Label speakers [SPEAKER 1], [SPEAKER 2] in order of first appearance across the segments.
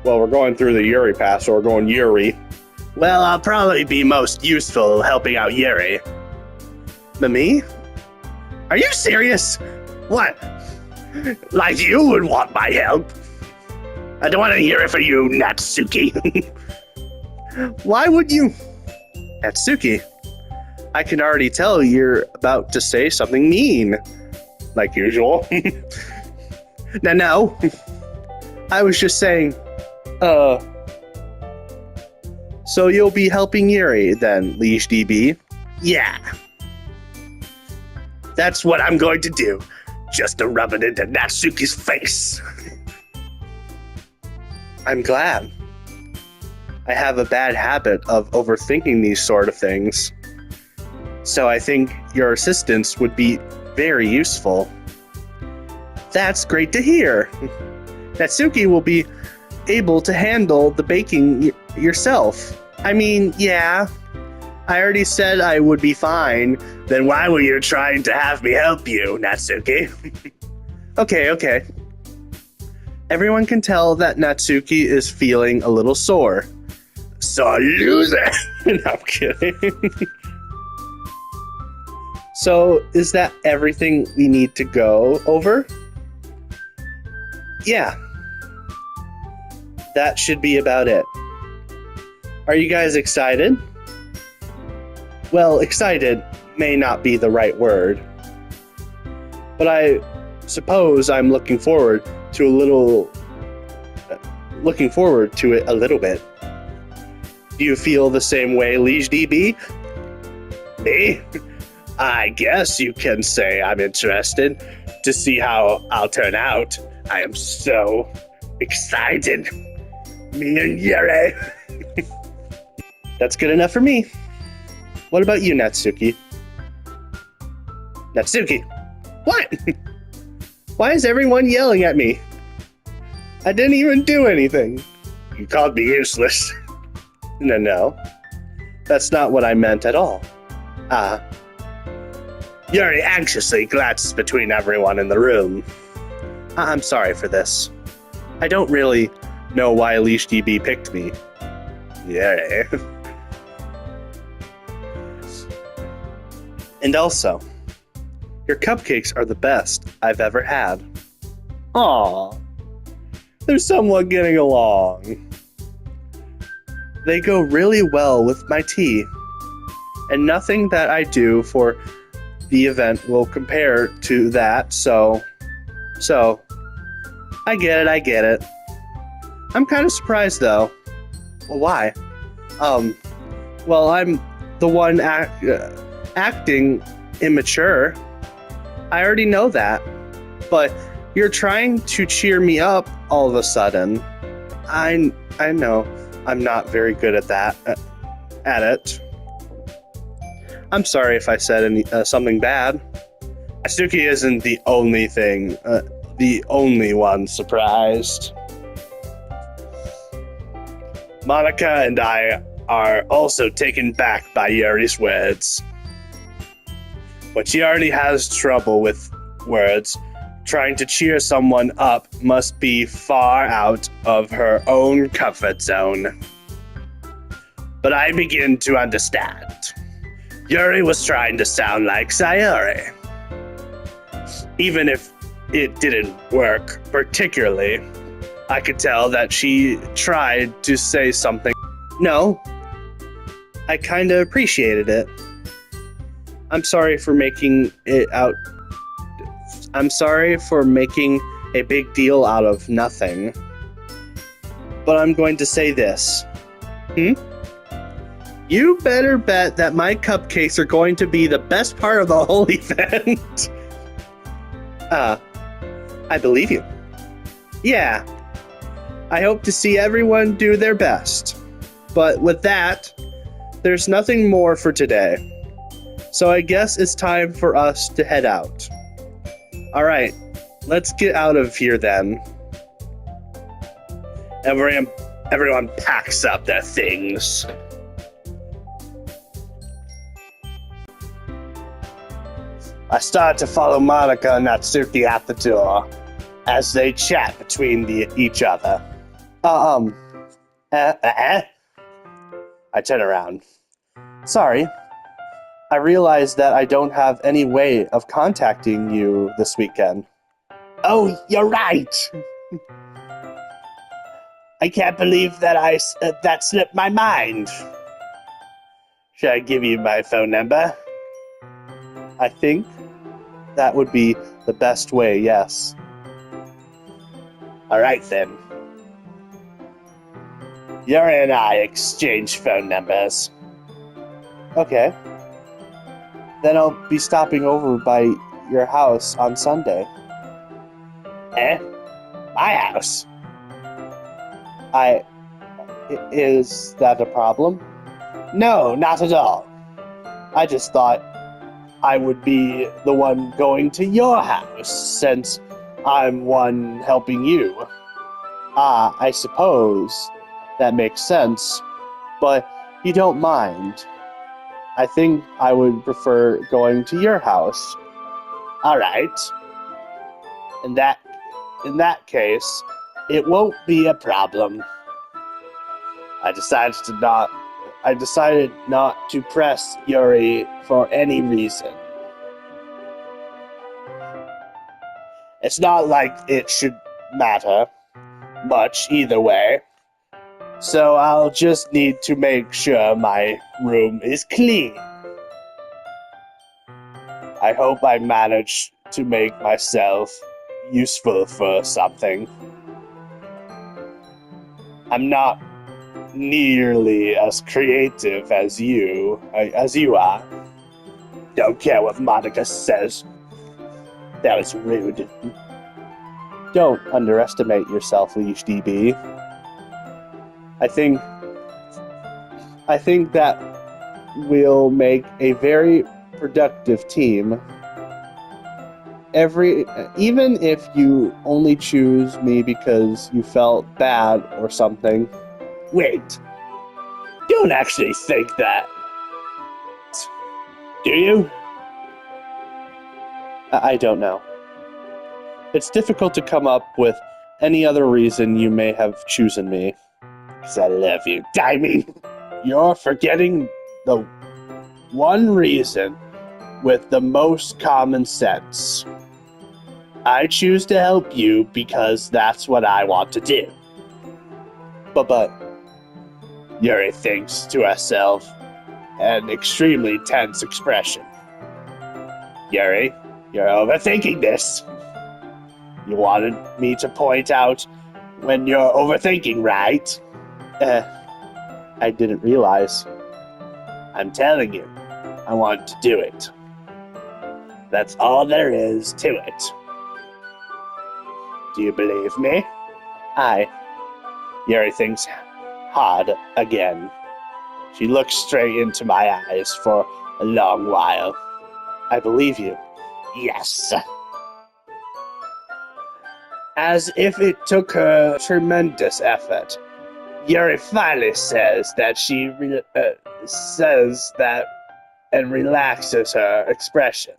[SPEAKER 1] Well, we're going through the Yuri pass, so we're going Yuri.
[SPEAKER 2] Well, I'll probably be most useful helping out Yuri. But me? Are you serious? What? Like you would want my help? I don't want to hear it for you, Natsuki.
[SPEAKER 1] Why would you?
[SPEAKER 2] Natsuki, I can already tell you're about to say something mean.
[SPEAKER 1] Like usual.
[SPEAKER 2] No. I was just saying, so you'll be helping Yuri then, Liege DB? Yeah. That's what I'm going to do. Just to rub it into Natsuki's face. I'm glad. I have a bad habit of overthinking these sort of things. So I think your assistance would be very useful. That's great to hear. Natsuki will be able to handle the baking yourself. I mean, yeah. I already said I would be fine. Then why were you trying to have me help you, Natsuki? Okay. Everyone can tell that Natsuki is feeling a little sore. So loser! No, I'm kidding. So, is that everything we need to go over? Yeah. That should be about it. Are you guys excited? Well, excited may not be the right word. But I suppose I'm looking forward to it a little bit. Do you feel the same way, Liege DB? Me? I guess you can say I'm interested to see how I'll turn out. I am so excited. Me and Yuri. That's good enough for me. What about you, Natsuki? Natsuki! What? Why is everyone yelling at me? I didn't even do anything. You called me useless. No. That's not what I meant at all. Yuri anxiously glanced between everyone in the room. I'm sorry for this. I don't really know why Liege DB picked me. Yuri. And also, your cupcakes are the best I've ever had. Aw, they're somewhat getting along. They go really well with my tea, and nothing that I do for the event will compare to that, so, I get it. I'm kind of surprised though. Well, why? Well, I'm the one acting immature. I already know that. But you're trying to cheer me up all of a sudden. I know I'm not very good at that. At it. I'm sorry if I said something bad. Natsuki isn't the only one surprised. Monica and I are also taken back by Yuri's words. But she already has trouble with words. Trying to cheer someone up must be far out of her own comfort zone. But I begin to understand. Yuri was trying to sound like Sayuri. Even if it didn't work particularly, I could tell that she tried to say something. No, I kinda appreciated it. I'm sorry for making a big deal out of nothing. But I'm going to say this. You better bet that my cupcakes are going to be the best part of the whole event. I believe you. Yeah. I hope to see everyone do their best. But with that, there's nothing more for today. So I guess it's time for us to head out. Alright, let's get out of here then. Everyone packs up their things. I start to follow Monica and Natsuki at the door as they chat between each other. Uh, um, I turn around. Sorry, I realized that I don't have any way of contacting you this weekend. Oh, you're right. I can't believe that that slipped my mind. Should I give you my phone number? I think that would be the best way, yes. All right, then. Yuri and I exchange phone numbers. Okay. Then I'll be stopping over by your house on Sunday. Eh? My house? Is that a problem? No, not at all. I just thought I would be the one going to your house, since I'm one helping you. I suppose that makes sense, but you don't mind. I think I would prefer going to your house. All right. In that case, it won't be a problem. I decided not to press Yuri for any reason. It's not like it should matter much either way. So I'll just need to make sure my room is clean. I hope I manage to make myself useful for something. I'm not nearly as creative as you are. Don't care what Monica says. That was rude. Don't underestimate yourself, Leash DB. I think that we'll make a very productive team. Even if you only choose me because you felt bad or something. Wait. Don't actually think that. Do you? I don't know. It's difficult to come up with any other reason you may have chosen me. Because I love you, Dimey. You're forgetting the one reason with the most common sense. I choose to help you because that's what I want to do. But Yuri thinks to herself, an extremely tense expression. Yuri, you're overthinking this. You wanted me to point out when you're overthinking, right? I didn't realize. I'm telling you, I want to do it. That's all there is to it. Do you believe me? Yuri thinks hard again. She looks straight into my eyes for a long while. I believe you. Yes. As if it took her tremendous effort, Yuri finally says that says that and relaxes her expression.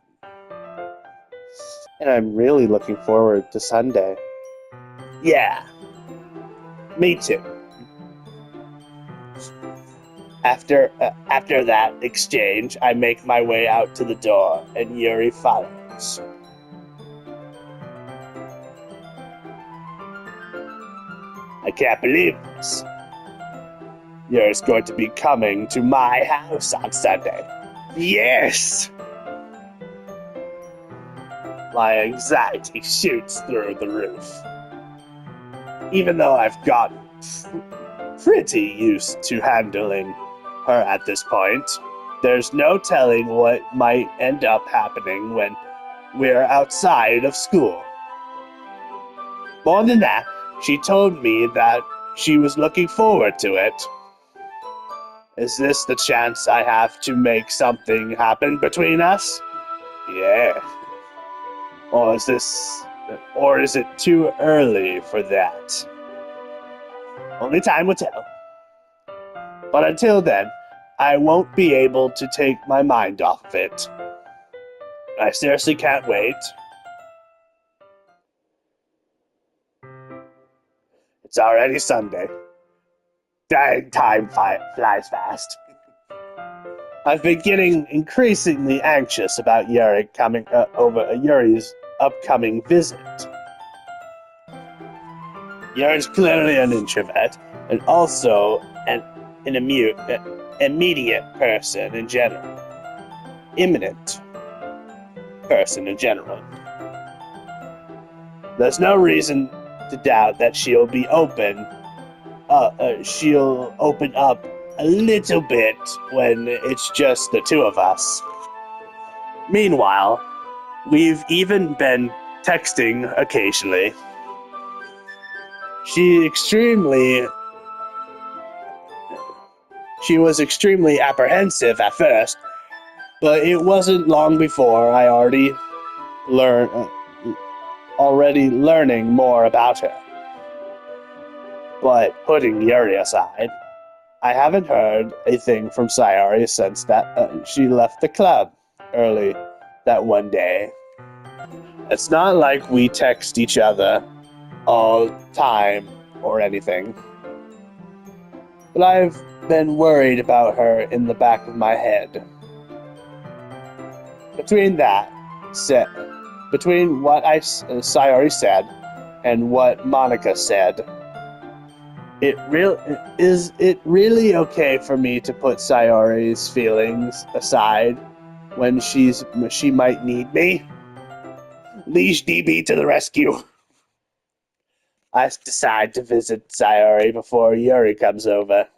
[SPEAKER 2] And I'm really looking forward to Sunday. Yeah, me too. After that exchange, I make my way out to the door, and Yuri follows. I can't believe this. Yuri's going to be coming to my house on Sunday. Yes! My anxiety shoots through the roof. Even though I've gotten pretty used to handling her at this point, there's no telling what might end up happening when we're outside of school. More than that, she told me that she was looking forward to it. Is this the chance I have to make something happen between us? Yeah. Or is it too early for that? Only time will tell. But until then, I won't be able to take my mind off of it. I seriously can't wait. It's already Sunday. Dang, time flies fast. I've been getting increasingly anxious about Yuri coming over Yuri's upcoming visit. Yuri's clearly an introvert, and also an immediate person in general. Imminent person in general. There's no reason to doubt that she'll open up a little bit when it's just the two of us. Meanwhile, we've even been texting occasionally. She was extremely apprehensive at first, but it wasn't long before I already learning more about her. But putting Yuri aside, I haven't heard a thing from Sayori since she left the club early that one day. It's not like we text each other all time or anything, but I've been worried about her in the back of my head. Between what Sayori said and what Monica said, is it really okay for me to put Sayori's feelings aside when she might need me? Leash DB to the rescue. I decide to visit Sayori before Yuri comes over.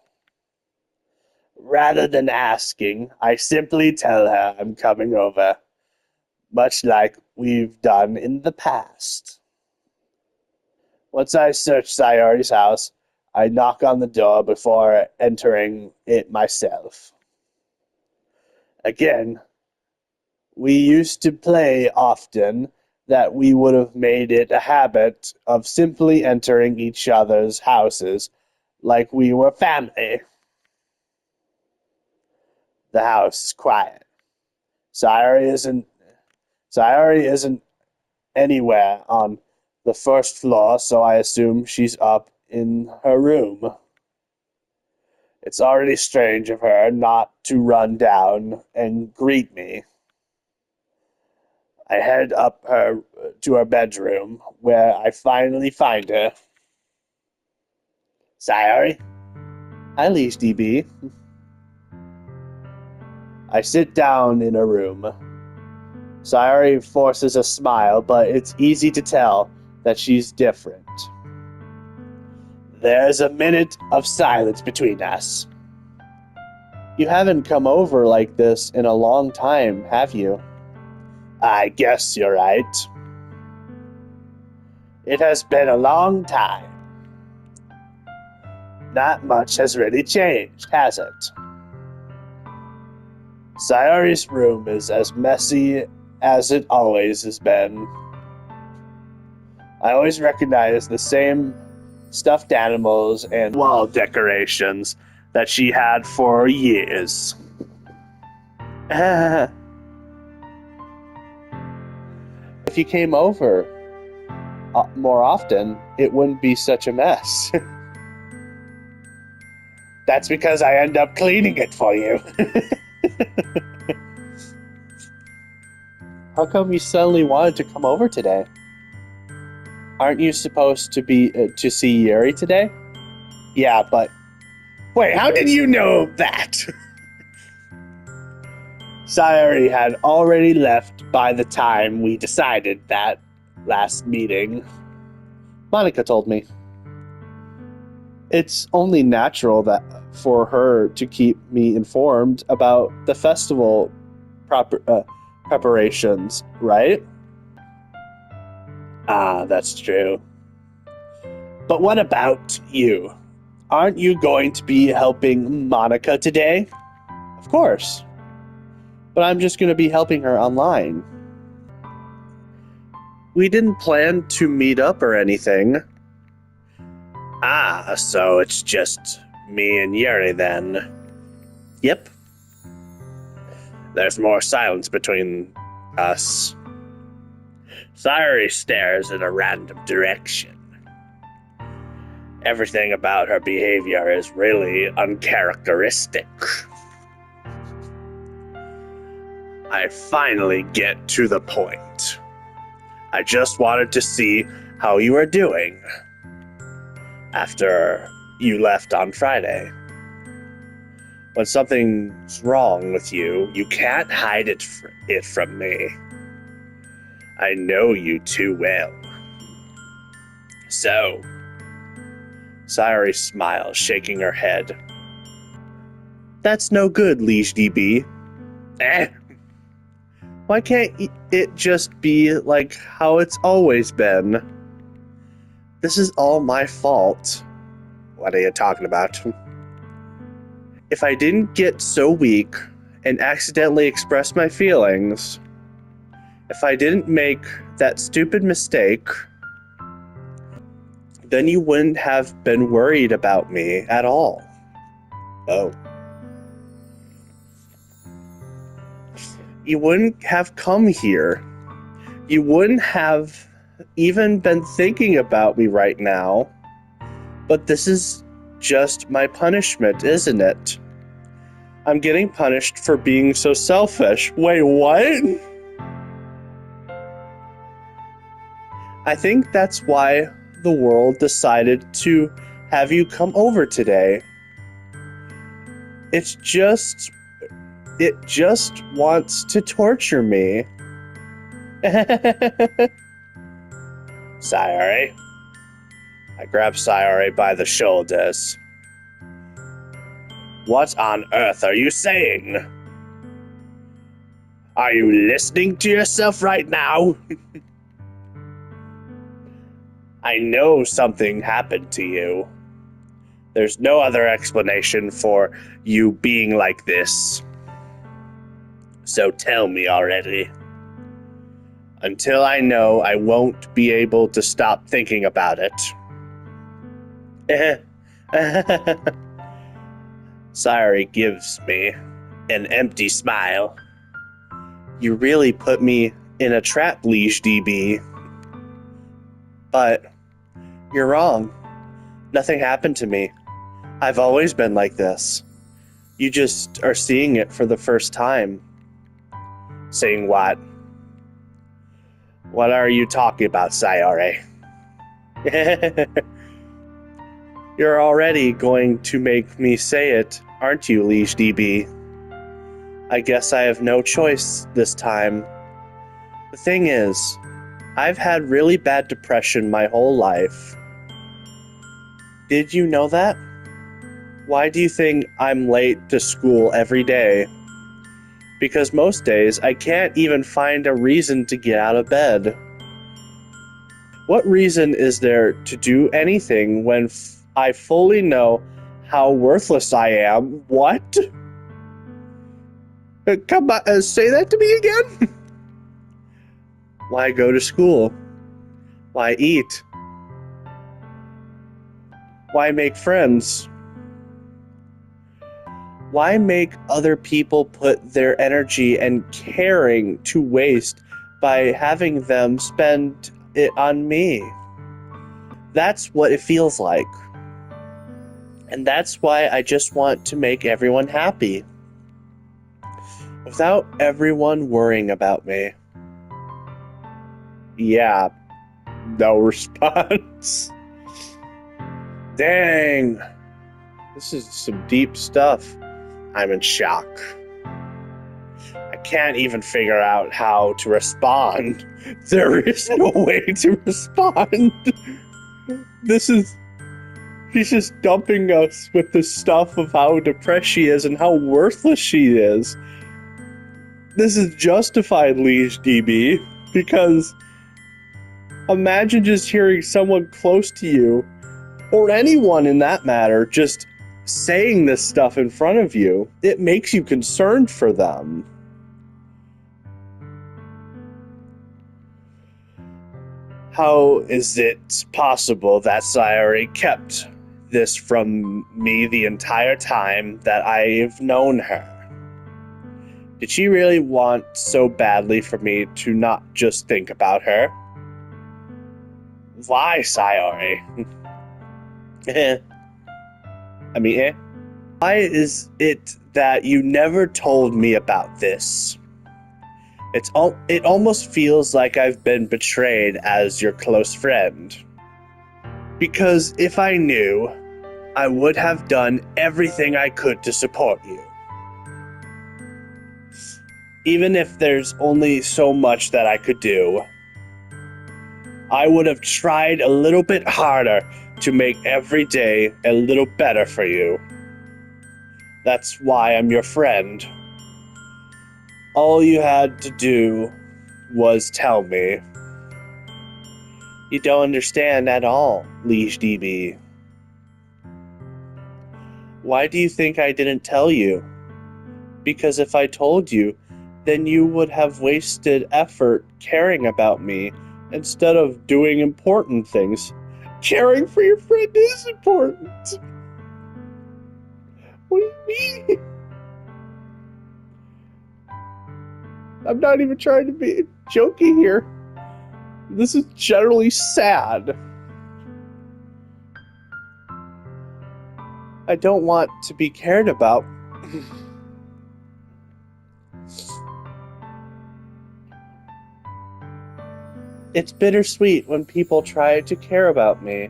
[SPEAKER 2] Rather than asking, I simply tell her I'm coming over, much like we've done in the past. Once I search Sayori's house, I knock on the door before entering it myself. Again, we used to play often that we would have made it a habit of simply entering each other's houses like we were family. The house is quiet. Sayori isn't anywhere on the first floor, so I assume she's up in her room. It's already strange of her not to run down and greet me. I head up to her bedroom, where I finally find her. Sayori? Hi, Leash DB. I sit down in her room. Sayori forces a smile, but it's easy to tell that she's different. There's a minute of silence between us. You haven't come over like this in a long time, have you? I guess you're right. It has been a long time. Not much has really changed, has it? Sayori's room is as messy as it always has been. I always recognize the same stuffed animals and wall decorations that she had for years. If you came over more often, it wouldn't be such a mess. That's because I end up cleaning it for you. How come you suddenly wanted to come over today? Aren't you supposed to be to see Yuri today? Yeah, but... Wait, how did you know that? Sayori had already left by the time we decided that last meeting. Monica told me. It's only natural that for her to keep me informed about the festival preparations, right? Ah, that's true. But what about you? Aren't you going to be helping Monica today? Of course. But I'm just going to be helping her online. We didn't plan to meet up or anything. Ah, so it's just me and Yuri then. Yep. There's more silence between us. Sayori stares in a random direction. Everything about her behavior is really uncharacteristic. I finally get to the point. I just wanted to see how you were doing after you left on Friday. When something's wrong with you, you can't hide it from me. I know you too well. So, Sayori smiles, shaking her head. That's no good, Liege DB. Why can't it just be like how it's always been? This is all my fault. What are you talking about? If I didn't get so weak and accidentally express my feelings, if I didn't make that stupid mistake, then you wouldn't have been worried about me at all. Oh. You wouldn't have come here. You wouldn't have even been thinking about me right now. But this is just my punishment, isn't it? I'm getting punished for being so selfish. Wait, what? I think that's why the world decided to have you come over today. It just wants to torture me. Sayori. I grab Sayori by the shoulders. What on earth are you saying? Are you listening to yourself right now? I know something happened to you. There's no other explanation for you being like this. So tell me already. Until I know, I won't be able to stop thinking about it. Sayori gives me an empty smile. You really put me in a trap, Liege DB. But you're wrong. Nothing happened to me. I've always been like this. You just are seeing it for the first time. Saying what? What are you talking about, Sayori? You're already going to make me say it, aren't you, Liege DB? I guess I have no choice this time. The thing is, I've had really bad depression my whole life. Did you know that? Why do you think I'm late to school every day? Because most days I can't even find a reason to get out of bed. What reason is there to do anything when I fully know how worthless I am? What? Come on, say that to me again? Why go to school? Why eat? Why make friends? Why make other people put their energy and caring to waste by having them spend it on me? That's what it feels like. And that's why I just want to make everyone happy. Without everyone worrying about me. Yeah. No response. Dang. This is some deep stuff. I'm in shock. I can't even figure out how to respond. There is no way to respond. She's just dumping us with the stuff of how depressed she is and how worthless she is. This is justified, Liege DB, because imagine just hearing someone close to you, or anyone in that matter, just saying this stuff in front of you. It makes you concerned for them. How is it possible that Sayori kept this from me the entire time that I've known her? Did she really want so badly for me to not just think about her? Why, Sayori? I mean, why is it that you never told me about this? It almost feels like I've been betrayed as your close friend. Because if I knew, I would have done everything I could to support you. Even if there's only so much that I could do, I would have tried a little bit harder to make every day a little better for you. That's why I'm your friend. All you had to do was tell me. You don't understand at all, Liege DB. Why do you think I didn't tell you? Because if I told you, then you would have wasted effort caring about me instead of doing important things. Caring for your friend is important. What do you mean? I'm not even trying to be jokey here. This is generally sad. I don't want to be cared about. It's bittersweet when people try to care about me.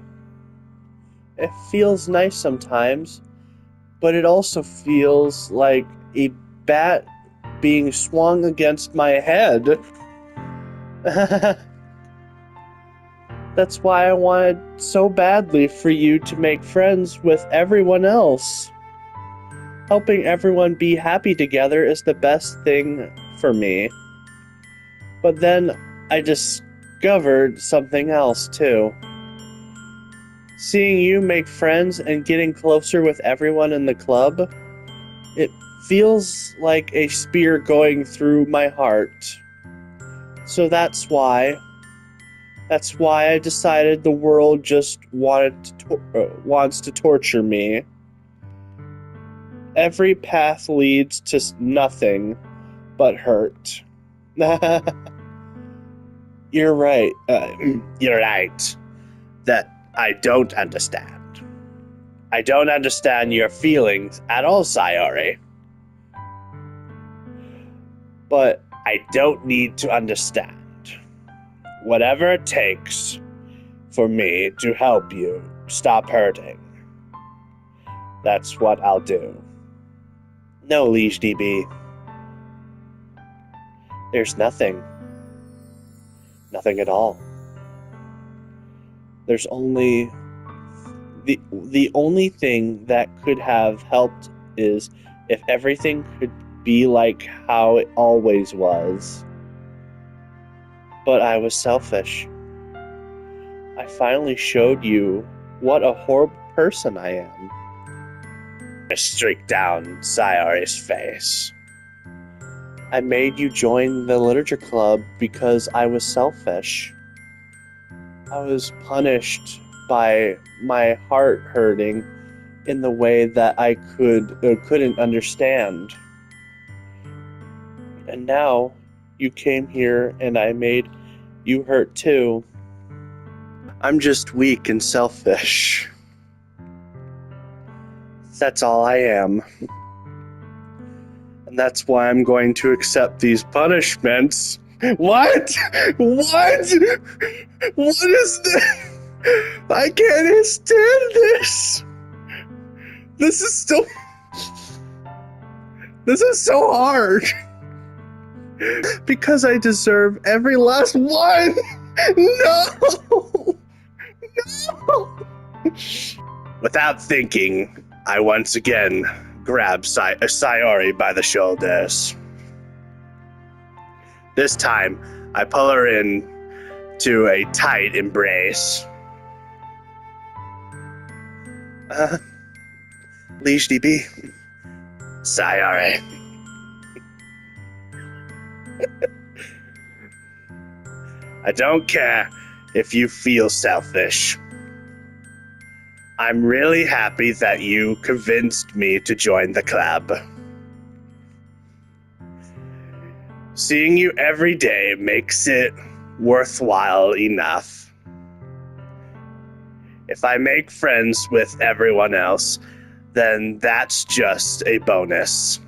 [SPEAKER 2] It feels nice sometimes, but it also feels like a bat being swung against my head. That's why I wanted so badly for you to make friends with everyone else. Helping everyone be happy together is the best thing for me. But then I discovered something else too. Seeing you make friends and getting closer with everyone in the club, it feels like a spear going through my heart. So that's why I decided the world just wants to torture me. Every path leads to nothing but hurt. You're right. You're right. That I don't understand. I don't understand your feelings at all, Sayori. But I don't need to understand. Whatever it takes for me to help you stop hurting, that's what I'll do. No, Liege DB. There's nothing. Nothing at all. There's only... The only thing that could have helped is if everything could be like how it always was. But I was selfish. I finally showed you what a horrible person I am. A streak down Sayori's face. I made you join the literature club because I was selfish. I was punished by my heart hurting in the way that I couldn't understand. And now you came here and I made you hurt too. I'm just weak and selfish. That's all I am. And that's why I'm going to accept these punishments. What? What? What is this? I can't stand this. This is so hard. Because I deserve every last one. No. No. Without thinking, I once again grab Sayori by the shoulders. This time, I pull her in to a tight embrace. Liege DB. Sayori. I don't care if you feel selfish. I'm really happy that you convinced me to join the club. Seeing you every day makes it worthwhile enough. If I make friends with everyone else, then that's just a bonus.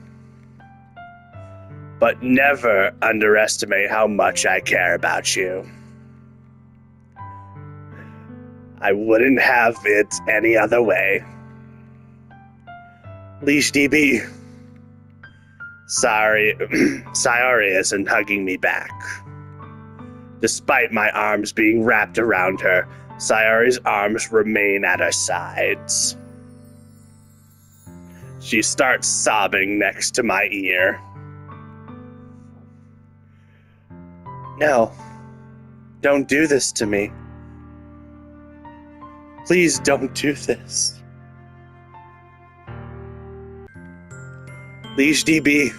[SPEAKER 2] But never underestimate how much I care about you. I wouldn't have it any other way. Leash DB. Sorry, Sayori isn't hugging me back. Despite my arms being wrapped around her, Sayori's arms remain at her sides. She starts sobbing next to my ear. No, don't do this to me. Please don't do this. Leash DB,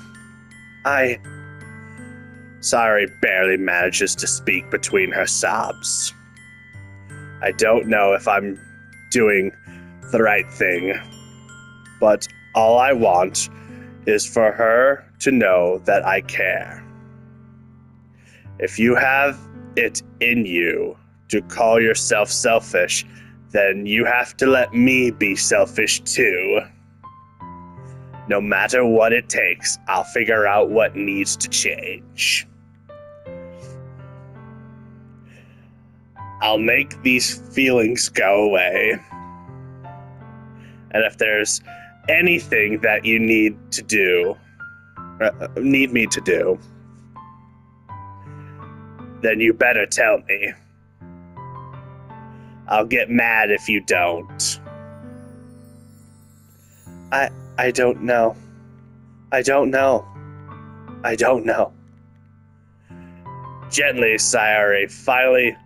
[SPEAKER 2] Sayori barely manages to speak between her sobs. I don't know if I'm doing the right thing, but all I want is for her to know that I care. If you have it in you to call yourself selfish, then you have to let me be selfish too. No matter what it takes, I'll figure out what needs to change. I'll make these feelings go away. And if there's anything that you need me to do, then you better tell me. I'll get mad if you don't. I don't know. I don't know. Gently, Sayori finally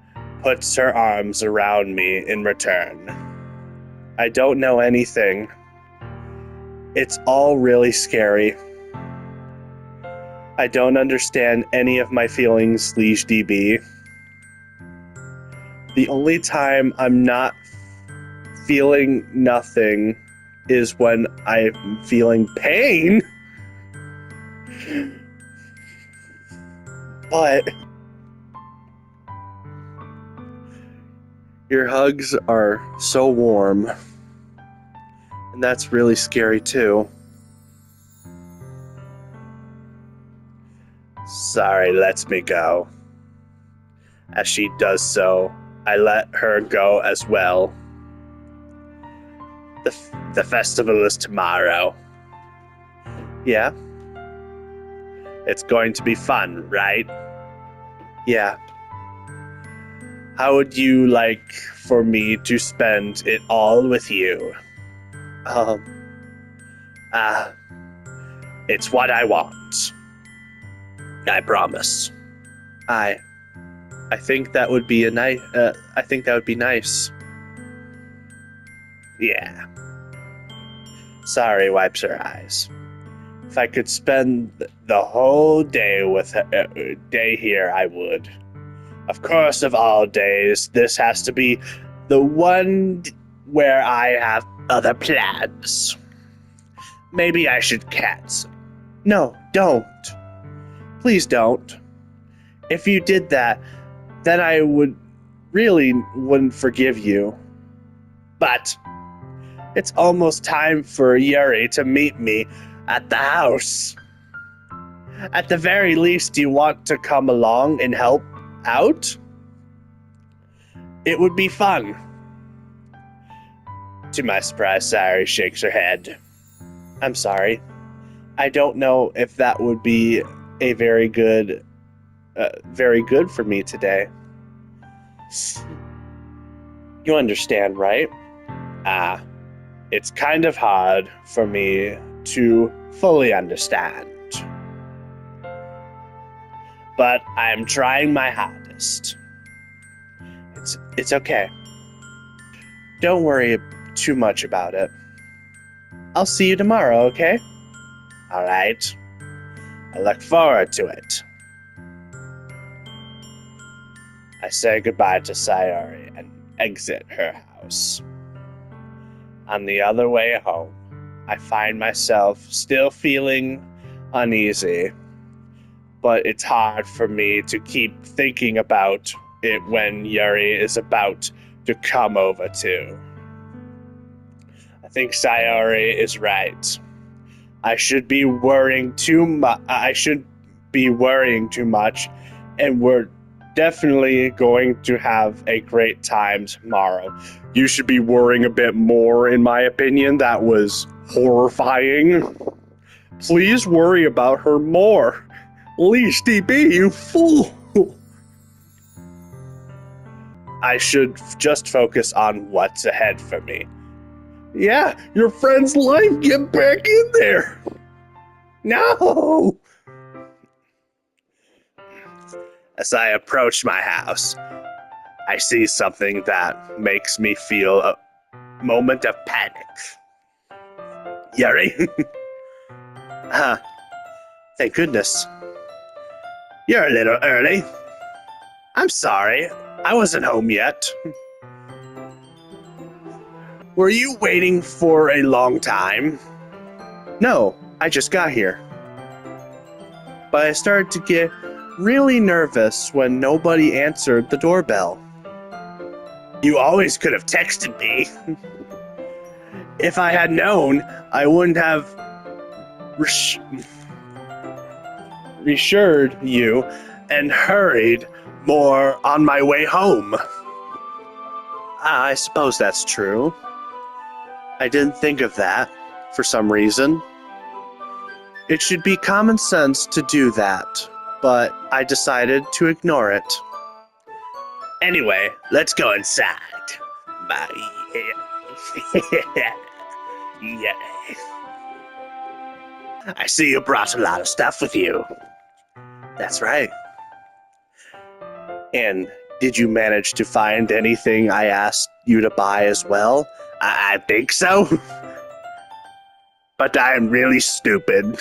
[SPEAKER 2] puts her arms around me in return. I don't know anything. It's all really scary. I don't understand any of my feelings, Leash DB. The only time I'm not feeling nothing is when I'm feeling pain. But your hugs are so warm. And that's really scary too. Sayori lets me go. As she does so, I let her go as well. The festival is tomorrow. Yeah? It's going to be fun, right? Yeah. How would you like for me to spend it all with you? It's what I want. I promise. I think that would be nice. Yeah. Sayori wipes her eyes. If I could spend the whole day here, I would. Of course, of all days, this has to be the one where I have other plans. Maybe I should cancel. No, don't. Please don't. If you did that, then I wouldn't forgive you. But it's almost time for Yuri to meet me at the house. At the very least, do you want to come along and help out? It would be fun. To my surprise, Sayori shakes her head. I'm sorry. I don't know if that would be a very good for me today. You understand, right? It's kind of hard for me to fully understand. But I'm trying my hardest. It's okay. Don't worry too much about it. I'll see you tomorrow, okay? All right. I look forward to it. I say goodbye to Sayori and exit her house. On the other way home, I find myself still feeling uneasy, but it's hard for me to keep thinking about it when Yuri is about to come over to. I think Sayori is right. I should be worrying too much. I should be worrying too much, and we're definitely going to have a great time tomorrow. You should be worrying a bit more, in my opinion. That was horrifying. Please worry about her more. Leash DB, you fool! I should just focus on what's ahead for me. Yeah, your friend's life, get back in there! No! As I approach my house, I see something that makes me feel a moment of panic. Yuri? Thank goodness. You're a little early. I'm sorry, I wasn't home yet. Were you waiting for a long time? No, I just got here. But I started to get really nervous when nobody answered the doorbell. You always could have texted me. If I had known, I wouldn't have reassured you and hurried more on my way home. I suppose that's true. I didn't think of that for some reason. It should be common sense to do that, but I decided to ignore it. Anyway, let's go inside. Bye. Yeah. I see you brought a lot of stuff with you. That's right. And did you manage to find anything I asked you to buy as well? I think so. But I'm really stupid.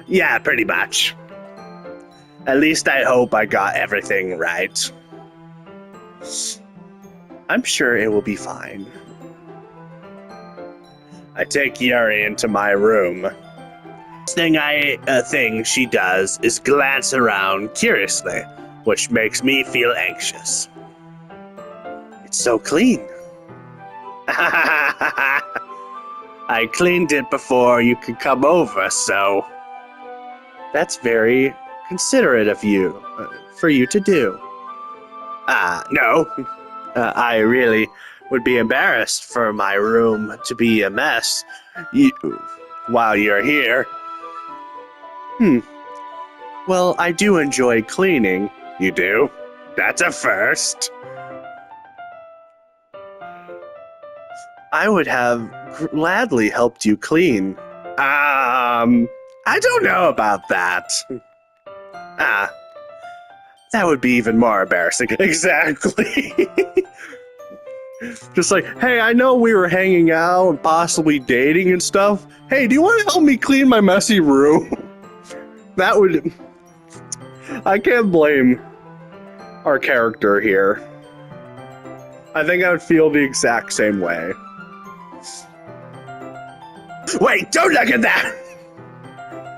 [SPEAKER 2] Yeah, pretty much. At least I hope I got everything right. I'm sure it will be fine. I take Yuri into my room. First thing she does is glance around curiously, which makes me feel anxious. It's so clean. I cleaned it before you could come over, so... That's very considerate of you, for you to do. No. I really would be embarrassed for my room to be a mess while you're here. Well, I do enjoy cleaning. You do? That's a first. I would have gladly helped you clean. I don't know about that. That would be even more embarrassing. Exactly. Just like, hey, I know we were hanging out and possibly dating and stuff. Hey, do you want to help me clean my messy room? That would... I can't blame our character here. I think I would feel the exact same way. Wait, don't look at that!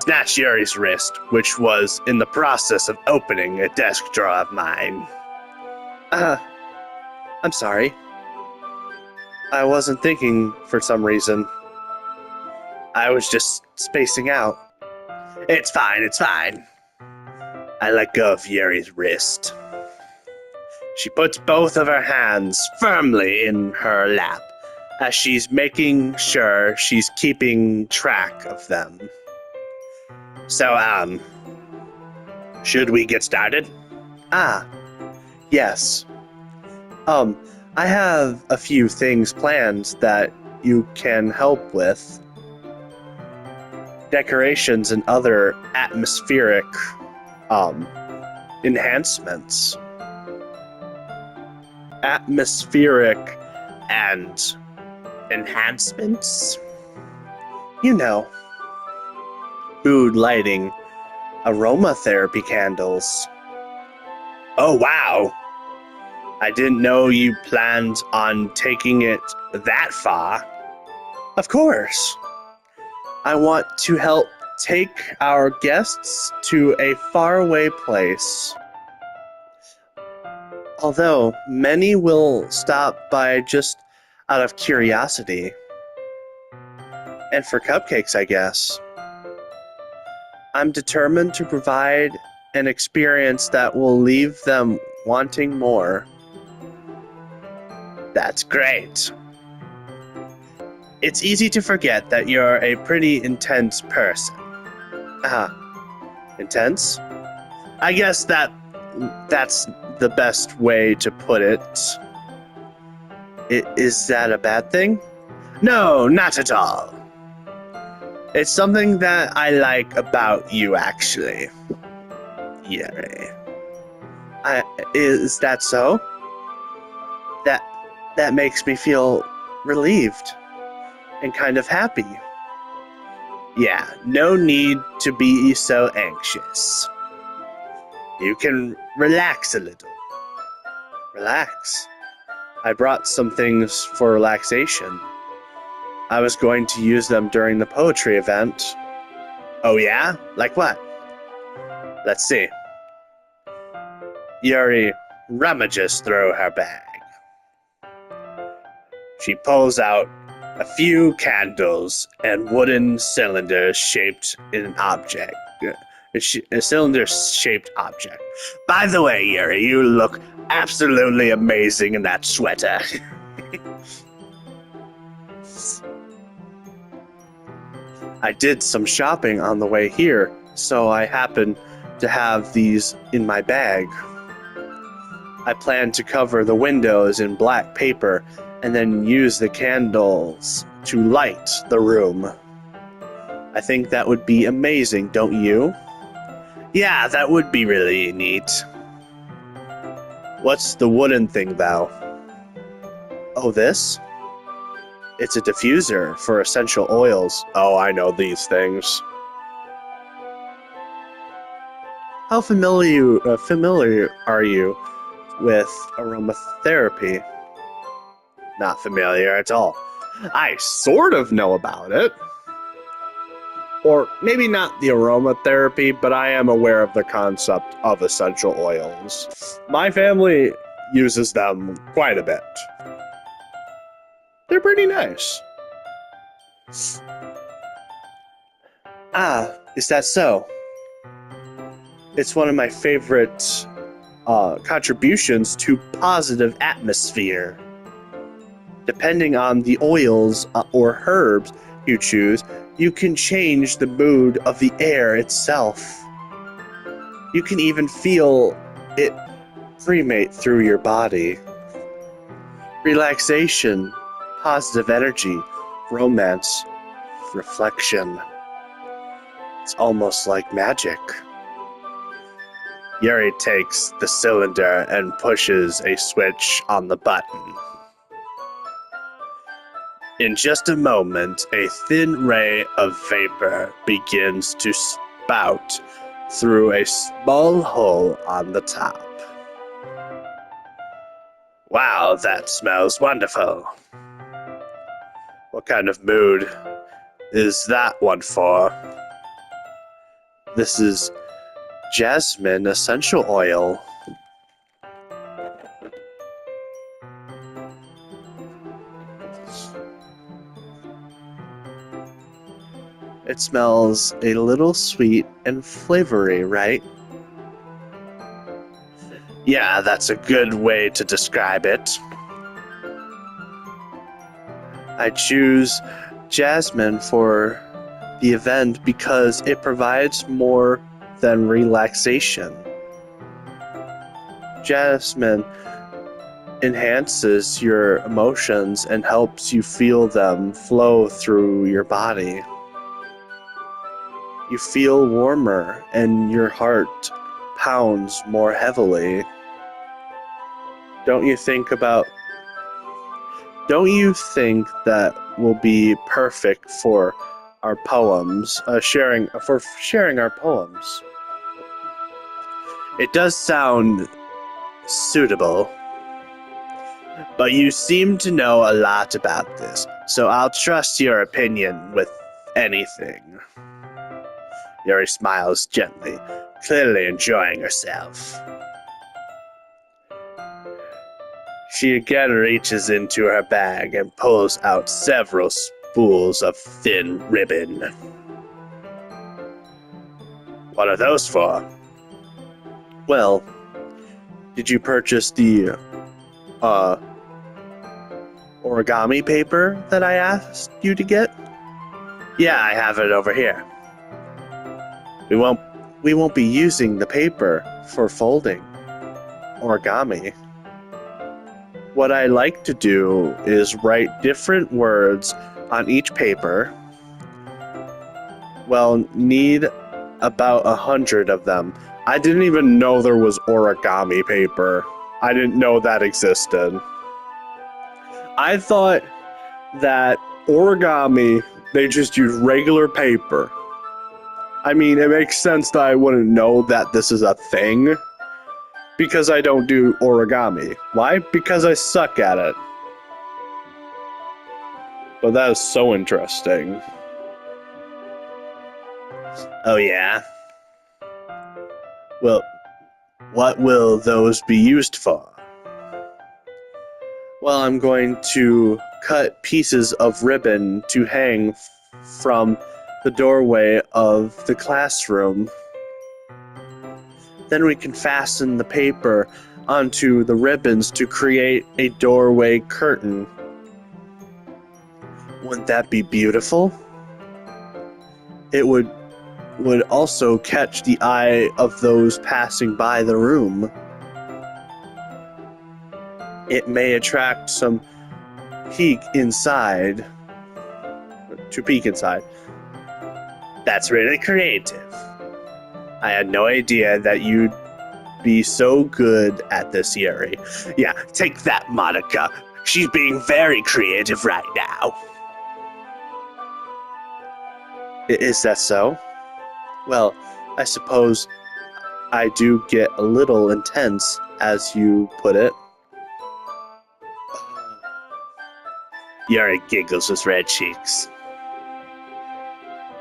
[SPEAKER 2] Snatched Yuri's wrist, which was in the process of opening a desk drawer of mine. I'm sorry. I wasn't thinking for some reason. I was just spacing out. It's fine, it's fine. I let go of Yuri's wrist. She puts both of her hands firmly in her lap as she's making sure she's keeping track of them. So, should we get started? Yes. I have a few things planned that you can help with. Decorations and other atmospheric, enhancements. Atmospheric and enhancements? You know. Food lighting, aromatherapy candles. Oh, wow. I didn't know you planned on taking it that far. Of course. I want to help take our guests to a faraway place. Although many will stop by just out of curiosity. And for cupcakes, I guess. I'm determined to provide an experience that will leave them wanting more. That's great. It's easy to forget that you're a pretty intense person. Intense? I guess that's the best way to put it. Is that a bad thing? No, not at all. It's something that I like about you, actually. Yuri. Is that so? That makes me feel relieved and kind of happy. Yeah, no need to be so anxious. You can relax a little. Relax? I brought some things for relaxation. I was going to use them during the poetry event. Oh yeah? Like what? Let's see. Yuri rummages through her bag. She pulls out a few candles and wooden cylinders shaped in an object. A cylinder-shaped object. By the way, Yuri, you look absolutely amazing in that sweater. I did some shopping on the way here, so I happen to have these in my bag. I plan to cover the windows in black paper and then use the candles to light the room. I think that would be amazing, don't you? Yeah, that would be really neat. What's the wooden thing, though? Oh, this? It's a diffuser for essential oils. Oh, I know these things. How familiar are you with aromatherapy? Not familiar at all. I sort of know about it. Or maybe not the aromatherapy, but I am aware of the concept of essential oils. My family uses them quite a bit. They're pretty nice. Ah, is that so? It's one of my favorite contributions to positive atmosphere. Depending on the oils or herbs you choose, you can change the mood of the air itself. You can even feel it permeate through your body. Relaxation, positive energy, romance, reflection. It's almost like magic. Yuri takes the cylinder and pushes a switch on the button. In just a moment, a thin ray of vapor begins to spout through a small hole on the top. Wow, that smells wonderful. What kind of mood is that one for? This is jasmine essential oil. It smells a little sweet and flavory, right? Yeah, that's a good way to describe it. I choose jasmine for the event because it provides more than relaxation. Jasmine enhances your emotions and helps you feel them flow through your body. You feel warmer and your heart pounds more heavily. Don't you think that will be perfect for our poems, sharing our poems? It does sound suitable, but you seem to know a lot about this, so I'll trust your opinion with anything. Yuri smiles gently, clearly enjoying herself. She again reaches into her bag and pulls out several spools of thin ribbon. What are those for? Well, did you purchase the origami paper that I asked you to get? Yeah, I have it over here. We won't be using the paper for folding origami. What I like to do is write different words on each paper. Well, need about 100 of them. I didn't even know there was origami paper. I didn't know that existed. I thought that origami, they just use regular paper. I mean, it makes sense that I wouldn't know that this is a thing because I don't do origami. Why? Because I suck at it. But that is so interesting. Oh yeah? Well, what will those be used for? Well, I'm going to cut pieces of ribbon to hang from the doorway of the classroom. Then we can fasten the paper onto the ribbons to create a doorway curtain. Wouldn't that be beautiful? It would also catch the eye of those passing by the room. It may attract some peek inside. That's really creative. I had no idea that you'd be so good at this, Yuri. Yeah, take that, Monica. She's being very creative right now. Is that so? Well, I suppose I do get a little intense, as you put it. Yuri giggles with red cheeks.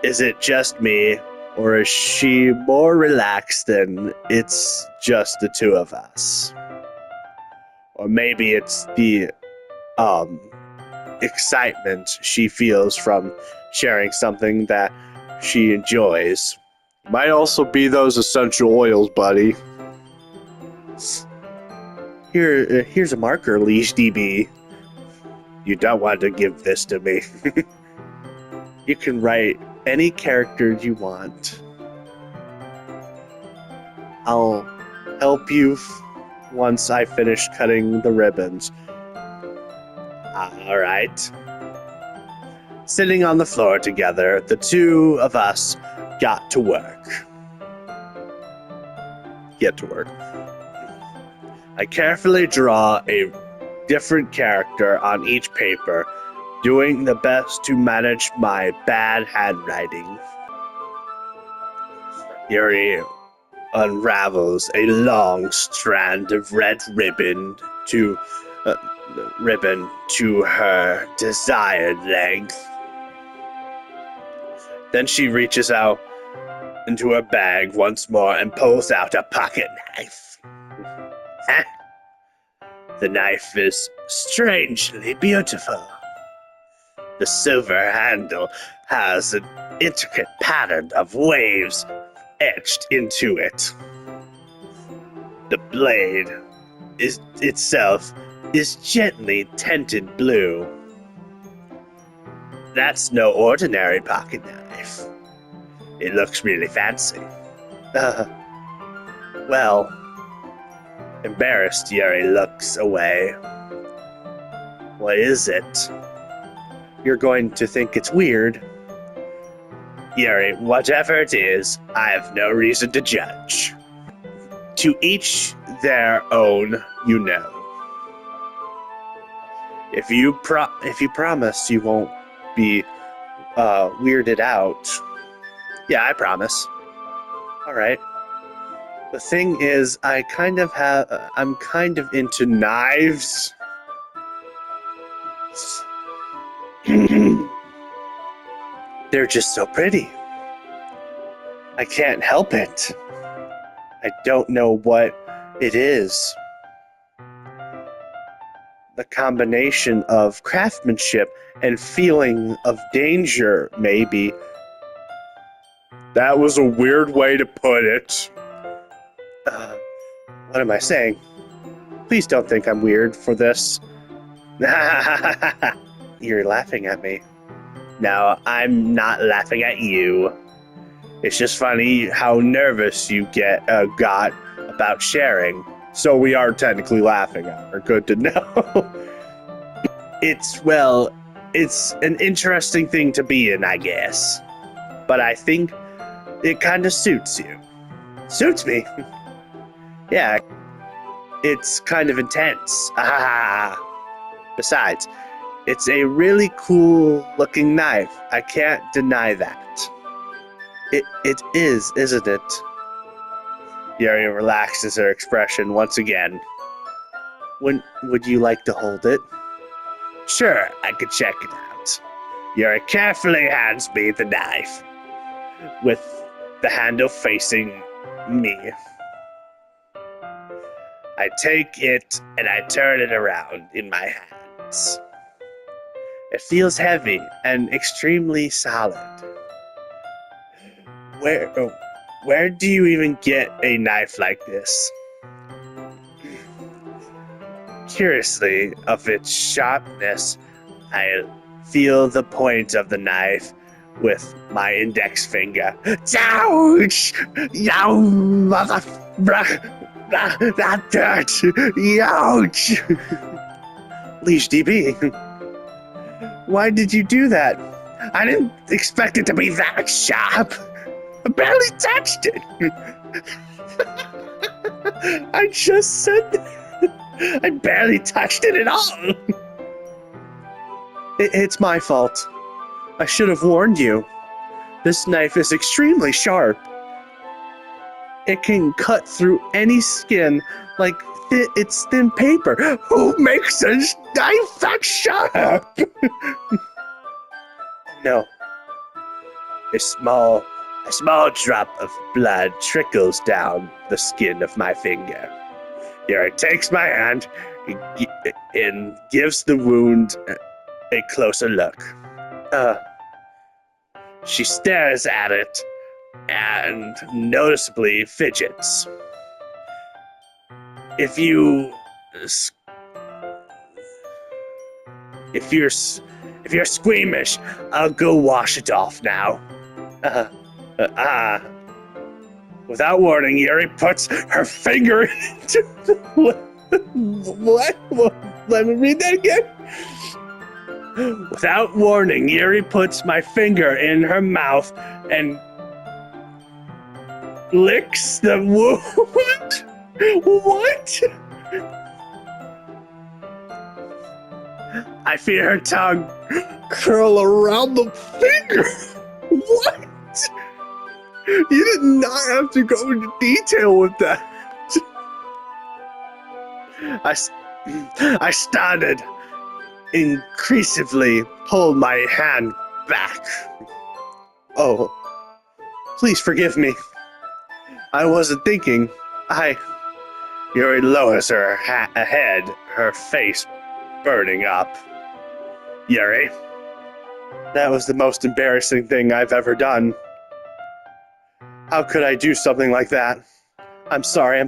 [SPEAKER 2] Is it just me, or is she more relaxed than it's just the two of us? Or maybe it's the excitement she feels from sharing something that she enjoys. Might also be those essential oils, buddy. Here's a marker, Leash DB. You don't want to give this to me. You can write any character you want. I'll help you once I finish cutting the ribbons. All right. Sitting on the floor together, the two of us got to work. I carefully draw a different character on each paper, doing the best to manage my bad handwriting. Yuri unravels a long strand of red ribbon to her desired length. Then she reaches out into her bag once more and pulls out a pocket knife. The knife is strangely beautiful. The silver handle has an intricate pattern of waves etched into it. The blade itself is gently tinted blue. That's no ordinary pocket knife. It looks really fancy. Well, embarrassed, Yuri looks away. What is it? You're going to think it's weird. Yuri, whatever it is, I have no reason to judge. To each their own, you know. If you promise you won't be weirded out. Yeah, I promise. All right. The thing is, I'm kind of into knives. They're just so pretty. I can't help it. I don't know what it is. a combination of craftsmanship and feeling of danger, maybe.
[SPEAKER 1] That was a weird way to put it.
[SPEAKER 2] What am I saying? Please don't think I'm weird for this. You're laughing at me. No, I'm not laughing at you. It's just funny how nervous you got about sharing.
[SPEAKER 1] So we are technically laughing at her. Good to know.
[SPEAKER 2] It's an interesting thing to be in, I guess. But I think it kind of suits you. Suits me? Yeah. It's kind of intense. Besides, it's a really cool looking knife. I can't deny that. It is, isn't it? Yuri relaxes her expression once again. Would you like to hold it? Sure, I could check it out. Yuri carefully hands me the knife, with the handle facing me. I take it and I turn it around in my hands. It feels heavy and extremely solid. Where do you even get a knife like this? Curiously, of its sharpness, I feel the point of the knife with my index finger. Ouch! Yow, mother... That hurts! Ouch! Leash DB, why did you do that? I didn't expect it to be that sharp. I barely touched it. I just said that. I barely touched it at all. It's my fault. I should have warned you. This knife is extremely sharp. It can cut through any skin like it's thin paper. Who makes a knife that sharp? No. A small drop of blood trickles down the skin of my finger. Yuri takes my hand and gives the wound a closer look. She stares at it and noticeably fidgets. If you're squeamish, I'll go wash it off now. Without warning, Yuri puts her finger into what? Let me read that again. Without warning, Yuri puts my finger in her mouth and licks the wound. What? I feel her tongue curl around the finger. What? You did not have to go into detail with that. I started increasingly pull my hand back. Oh, please forgive me. I wasn't thinking. Yuri lowers her head, her face burning up. Yuri, that was the most embarrassing thing I've ever done. How could I do something like that? I'm sorry.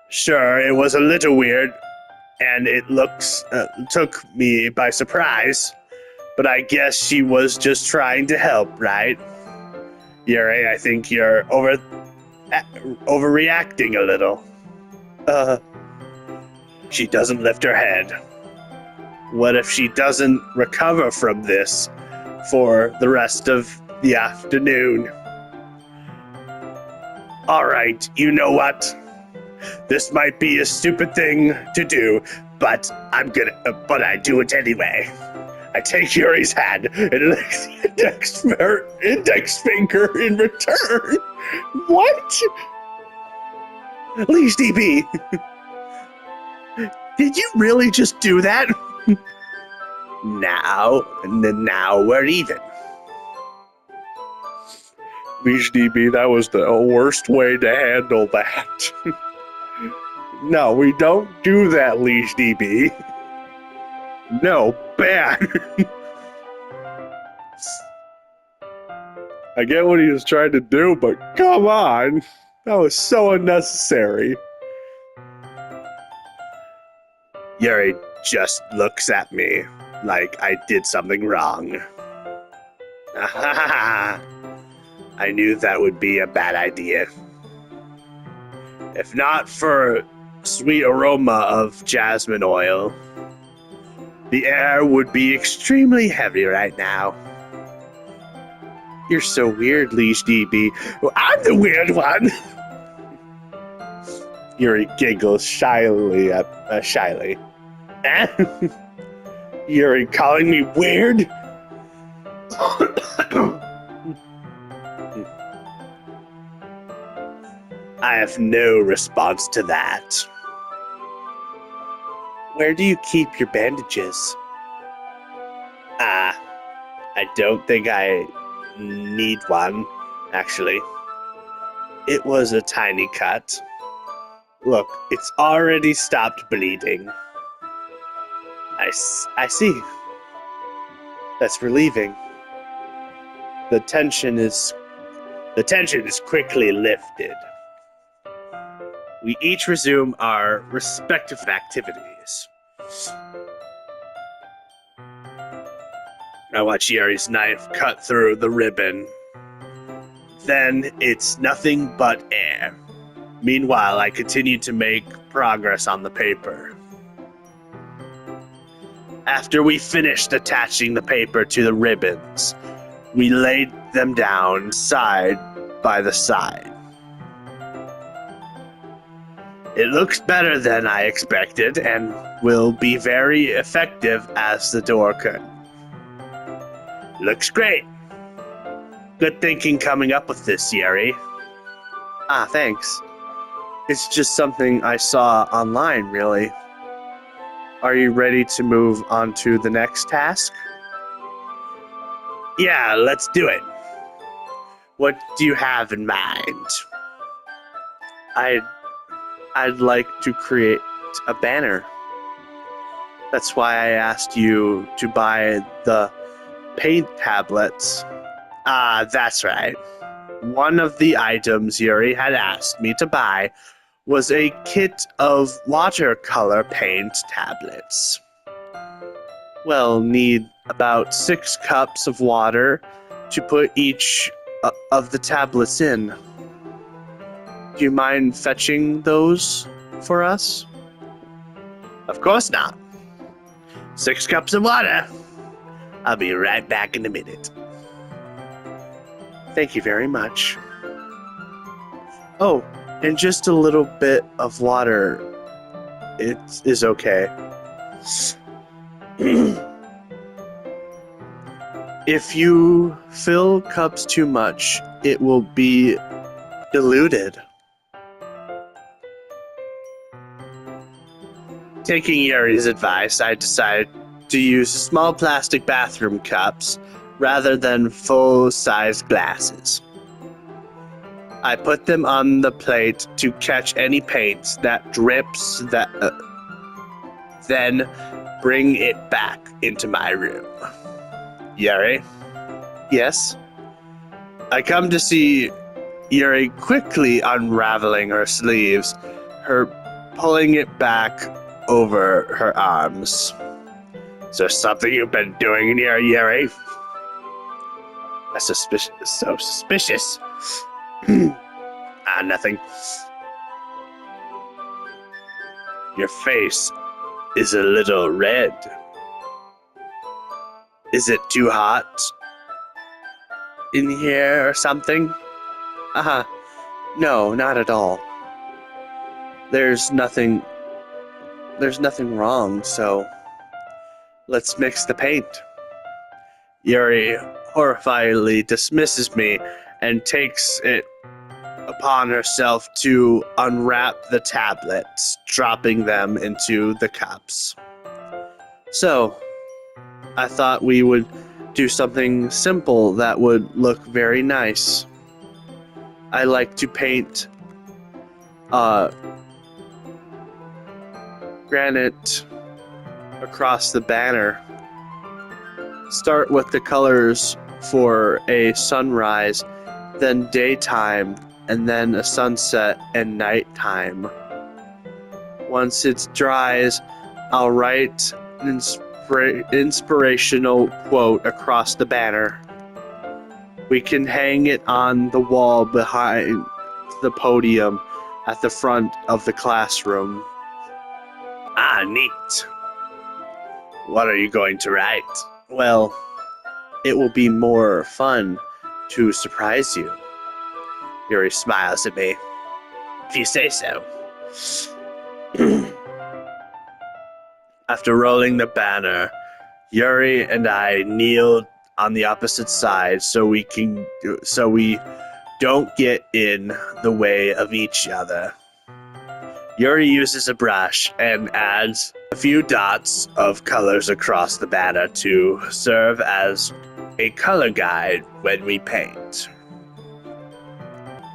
[SPEAKER 2] Sure, it was a little weird, and it took me by surprise, but I guess she was just trying to help, right? Yuri, I think you're overreacting a little. She doesn't lift her head. What if she doesn't recover from this for the rest of the afternoon? All right, you know what? This might be a stupid thing to do, but I do it anyway. I take Yuri's hand and lick her index finger in return. What? Leash DB, did you really just do that? Now we're even.
[SPEAKER 1] Leash DB, that was the worst way to handle that. No, we don't do that, Leash DB. No, bad. I get what he was trying to do, but come on. That was so unnecessary.
[SPEAKER 2] Yuri just looks at me like I did something wrong. I knew that would be a bad idea. If not for sweet aroma of jasmine oil, the air would be extremely heavy right now. You're so weird, Leash DB. Well, I'm the weird one.
[SPEAKER 1] Yuri giggles shyly.
[SPEAKER 2] Yuri calling me weird? I have no response to that. Where do you keep your bandages? I don't think I need one, actually. It was a tiny cut. Look, it's already stopped bleeding. I see. That's relieving. The tension is quickly lifted. We each resume our respective activities. I watch Yuri's knife cut through the ribbon. Then it's nothing but air. Meanwhile, I continue to make progress on the paper. After we finished attaching the paper to the ribbons, we laid them down side by the side. It looks better than I expected and will be very effective as the door curtain. Looks great. Good thinking coming up with this, Yuri. Thanks. It's just something I saw online, really. Are you ready to move on to the next task? Yeah, let's do it. What do you have in mind? I'd like to create a banner. That's why I asked you to buy the paint tablets. That's right. One of the items Yuri had asked me to buy was a kit of watercolor paint tablets. We'll need about 6 cups of water to put each of the tablets in. Do you mind fetching those for us? Of course not. 6 cups of water. I'll be right back in a minute. Thank you very much. Oh, and just a little bit of water. It is okay. If you fill cups too much, it will be diluted. Taking Yuri's advice, I decided to use small plastic bathroom cups rather than full-size glasses. I put them on the plate to catch any paint that drips, then bring it back into my room. Yuri? Yes? I come to see Yuri quickly unraveling her sleeves, her pulling it back over her arms. Is there something you've been doing in here, Yuri? That's suspicious. So suspicious. Nothing. Your face is a little red. Is it too hot in here or something? No, not at all. There's nothing wrong, so let's mix the paint. Yuri horrifiedly dismisses me and takes it upon herself to unwrap the tablets, dropping them into the cups. So, I thought we would do something simple that would look very nice. I like to paint granite across the banner. Start with the colors for a sunrise, then daytime, and then a sunset and nighttime. Once it dries, I'll write an inspirational quote across the banner. We can hang it on the wall behind the podium at the front of the classroom.
[SPEAKER 1] Ah, neat. What are you going to write?
[SPEAKER 2] Well, it will be more fun to surprise you. Yuri smiles at me.
[SPEAKER 1] If you say so.
[SPEAKER 2] After rolling the banner, Yuri and I kneel on the opposite side so we don't get in the way of each other. Yuri uses a brush and adds a few dots of colors across the banner to serve as a color guide when we paint.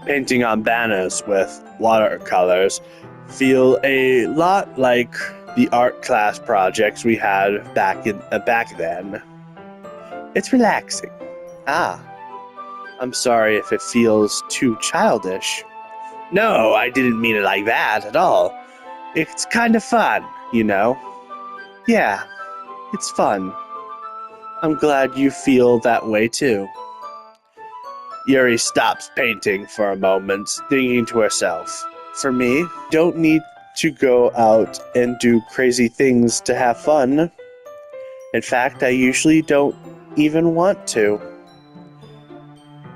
[SPEAKER 2] Painting on banners with watercolors feel a lot like the art class projects we had back then. It's relaxing. I'm sorry if it feels too childish.
[SPEAKER 1] No, I didn't mean it like that at all. It's kind of fun, you know?
[SPEAKER 2] Yeah, it's fun. I'm glad you feel that way too. Yuri stops painting for a moment, thinking to herself, for me, don't need to go out and do crazy things to have fun. In fact, I usually don't even want to.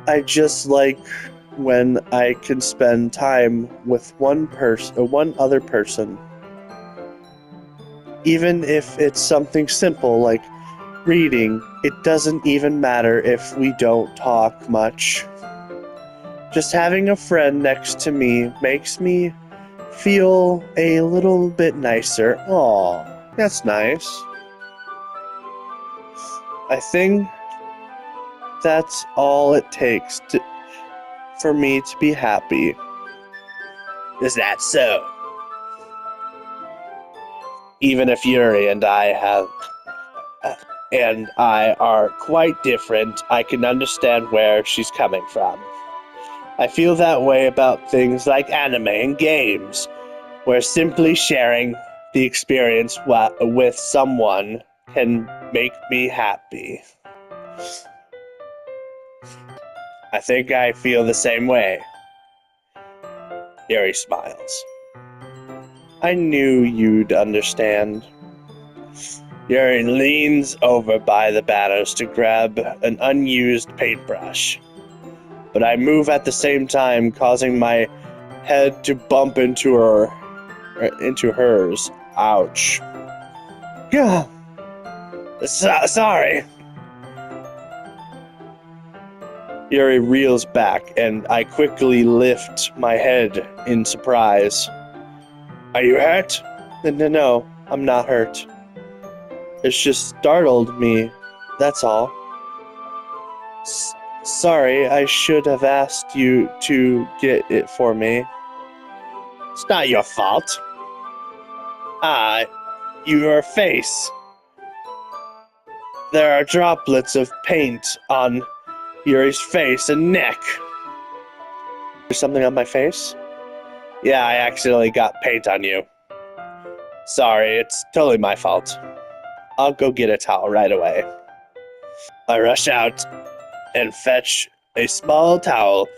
[SPEAKER 2] I just like when I can spend time with one other person. Even if it's something simple like reading, it doesn't even matter if we don't talk much. Just having a friend next to me makes me feel a little bit nicer. Aw, that's nice. I think that's all it takes for me to be happy.
[SPEAKER 1] Is that so?
[SPEAKER 2] Even if Yuri and I are quite different, I can understand where she's coming from. I feel that way about things like anime and games, where simply sharing the experience with someone can make me happy. I think I feel the same way. Yuri smiles. I knew you'd understand. Yuri leans over by the banners to grab an unused paintbrush, but I move at the same time, causing my head to bump into hers. Ouch. Yeah. Sorry. Yuri reels back, and I quickly lift my head in surprise.
[SPEAKER 1] Are you hurt?
[SPEAKER 2] No, I'm not hurt. It's just startled me, that's all. Sorry, I should have asked you to get it for me.
[SPEAKER 1] It's not your fault.
[SPEAKER 2] Your face. There are droplets of paint on Yuri's face and neck. There's something on my face? Yeah, I accidentally got paint on you. Sorry, it's totally my fault. I'll go get a towel right away. I rush out and fetch a small towel,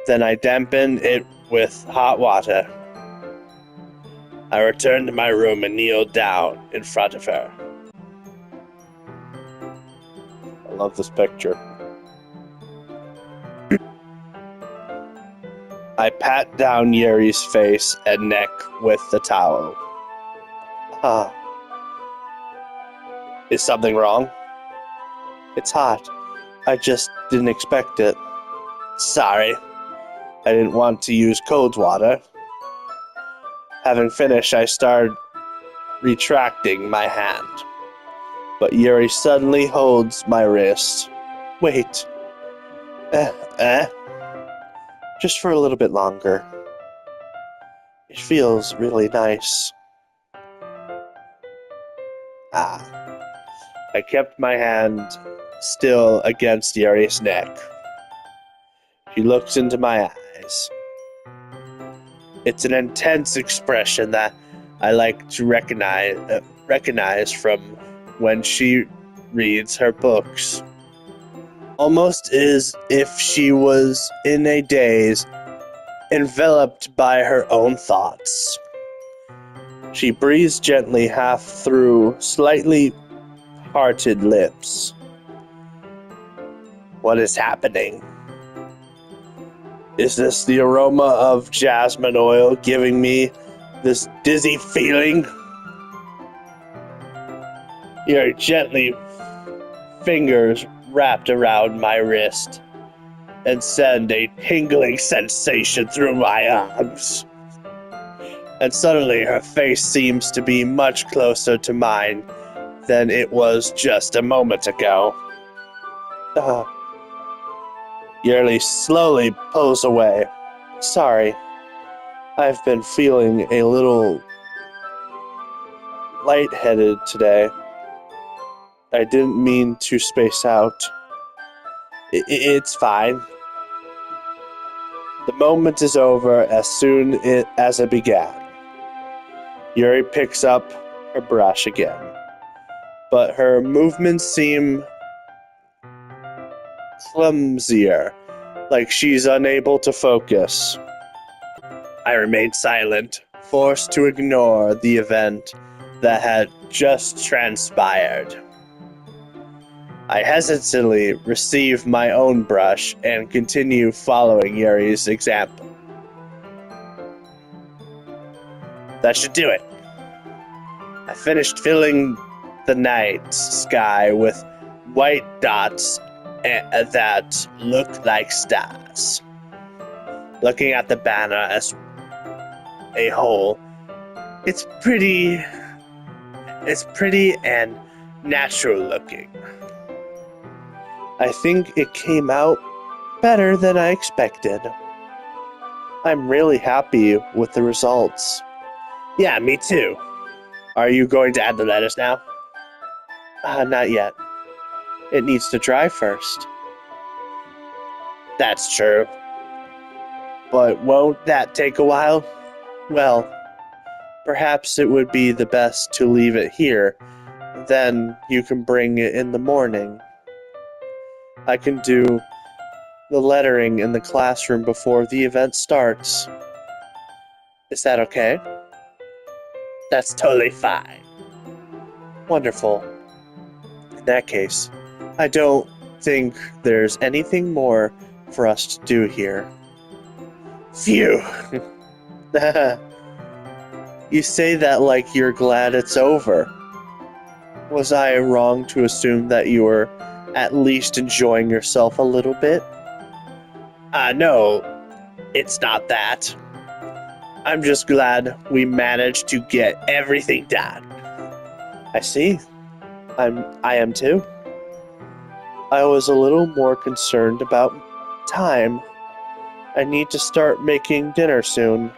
[SPEAKER 2] then I dampen it with hot water. I return to my room and kneel down in front of her. I love this picture. I pat down Yuri's face and neck with the towel. Is something wrong? It's hot. I just didn't expect it. Sorry. I didn't want to use cold water. Having finished, I started retracting my hand. But Yuri suddenly holds my wrist. Wait. Just for a little bit longer. It feels really nice. I kept my hand still against Yuri's neck. She looks into my eyes. It's an intense expression that I like to recognize from when she reads her books. Almost as if she was in a daze, enveloped by her own thoughts. She breathes gently half through slightly parted lips. What is happening? Is this the aroma of jasmine oil giving me this dizzy feeling? Your gently fingers wrapped around my wrist and send a tingling sensation through my arms. And suddenly her face seems to be much closer to mine than it was just a moment ago. Yuri slowly pulls away. Sorry, I've been feeling a little lightheaded today. I didn't mean to space out. It's fine. The moment is over as soon as it began. Yuri picks up her brush again, but her movements seem clumsier, like she's unable to focus. I remained silent, forced to ignore the event that had just transpired. I hesitantly receive my own brush and continue following Yuri's example. That should do it. I finished filling the night sky with white dots that look like stars. Looking at the banner as a whole, it's pretty and natural looking. I think it came out better than I expected. I'm really happy with the results. Yeah, me too. Are you going to add the letters now? Not yet. It needs to dry first. That's true. But won't that take a while? Well, perhaps it would be the best to leave it here. Then you can bring it in the morning. I can do the lettering in the classroom before the event starts. Is that okay? That's totally fine. Wonderful. In that case, I don't think there's anything more for us to do here. Phew! You say that like you're glad it's over. Was I wrong to assume that you were at least enjoying yourself a little bit? No, it's not that. I'm just glad we managed to get everything done. I see. I am too. I was a little more concerned about time. I need to start making dinner soon.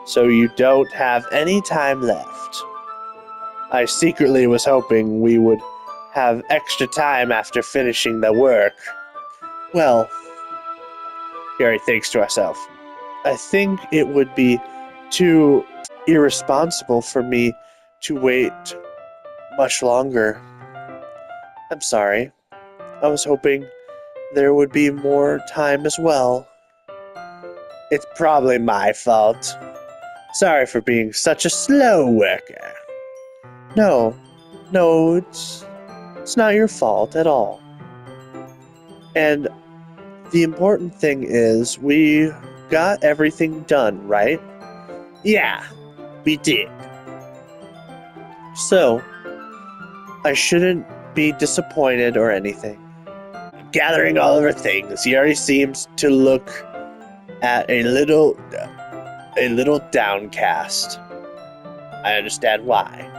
[SPEAKER 2] So you don't have any time left. I secretly was hoping we would have extra time after finishing the work. Well, Yuri thinks to herself, I think it would be too irresponsible for me to wait much longer. I'm sorry. I was hoping there would be more time as well. It's probably my fault. Sorry for being such a slow worker. No, it's not your fault at all. And the important thing is we got everything done, right? Yeah, we did. So, I shouldn't be disappointed or anything. Gathering all of her things, Yuri seems to look at a little downcast. I understand why.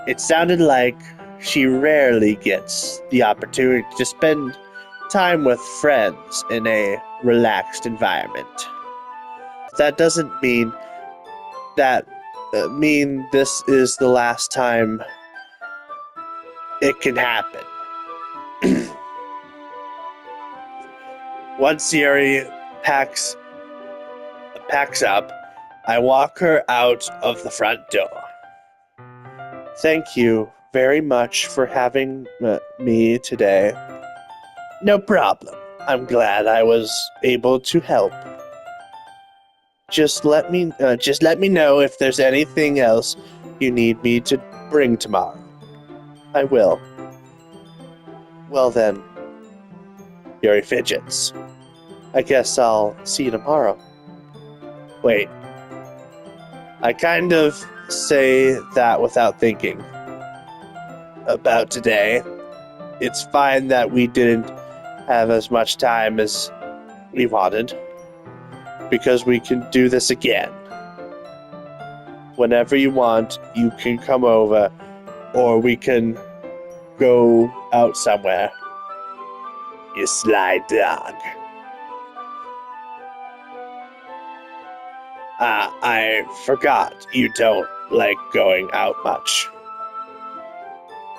[SPEAKER 2] It sounded like she rarely gets the opportunity to spend time with friends in a relaxed environment. That doesn't mean that mean this is the last time it can happen. Once Yuri packs up, I walk her out of the front door. Thank you very much for having me today. No problem. I'm glad I was able to help. Just let me know if there's anything else you need me to bring tomorrow. I will. Well then, Yuri fidgets. I guess I'll see you tomorrow. Wait. I kind of say that without thinking about today. It's fine that we didn't have as much time as we wanted, because we can do this again. Whenever you want, you can come over, or we can go out somewhere. You sly dog. I forgot you don't like going out much.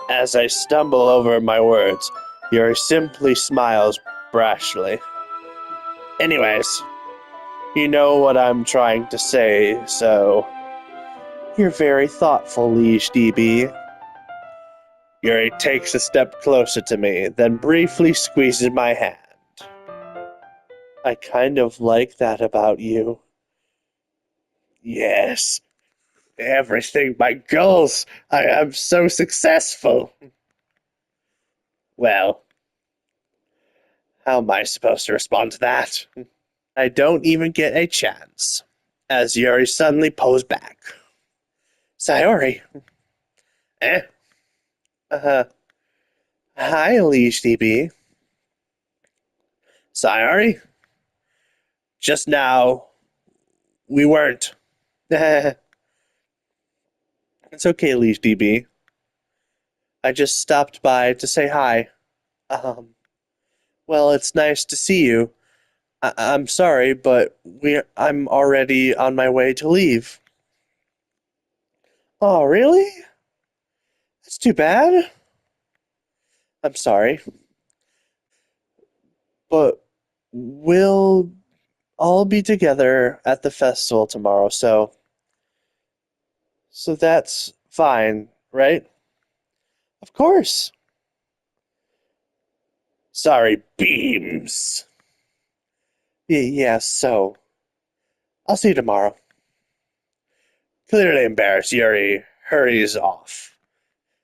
[SPEAKER 2] As I stumble over my words, Yuri simply smiles brashly. Anyways, you know what I'm trying to say, so... You're very thoughtful, Liege DB. Yuri takes a step closer to me, then briefly squeezes my hand. I kind of like that about you. Yes. Everything, my goals. I am so successful. Well, how am I supposed to respond to that? I don't even get a chance, as Yuri suddenly pulls back. Sayori. Eh? Hi, Liege DB. Sayori? Just now, we weren't. It's okay, Liege DB. I just stopped by to say hi. Well, it's nice to see you. I'm sorry, but I'm already on my way to leave. Oh, really? That's too bad. I'm sorry. But we'll all be together at the festival tomorrow, so that's fine, right? Of course. Sorry, beams. Yeah, so I'll see you tomorrow. Clearly embarrassed, Yuri hurries off.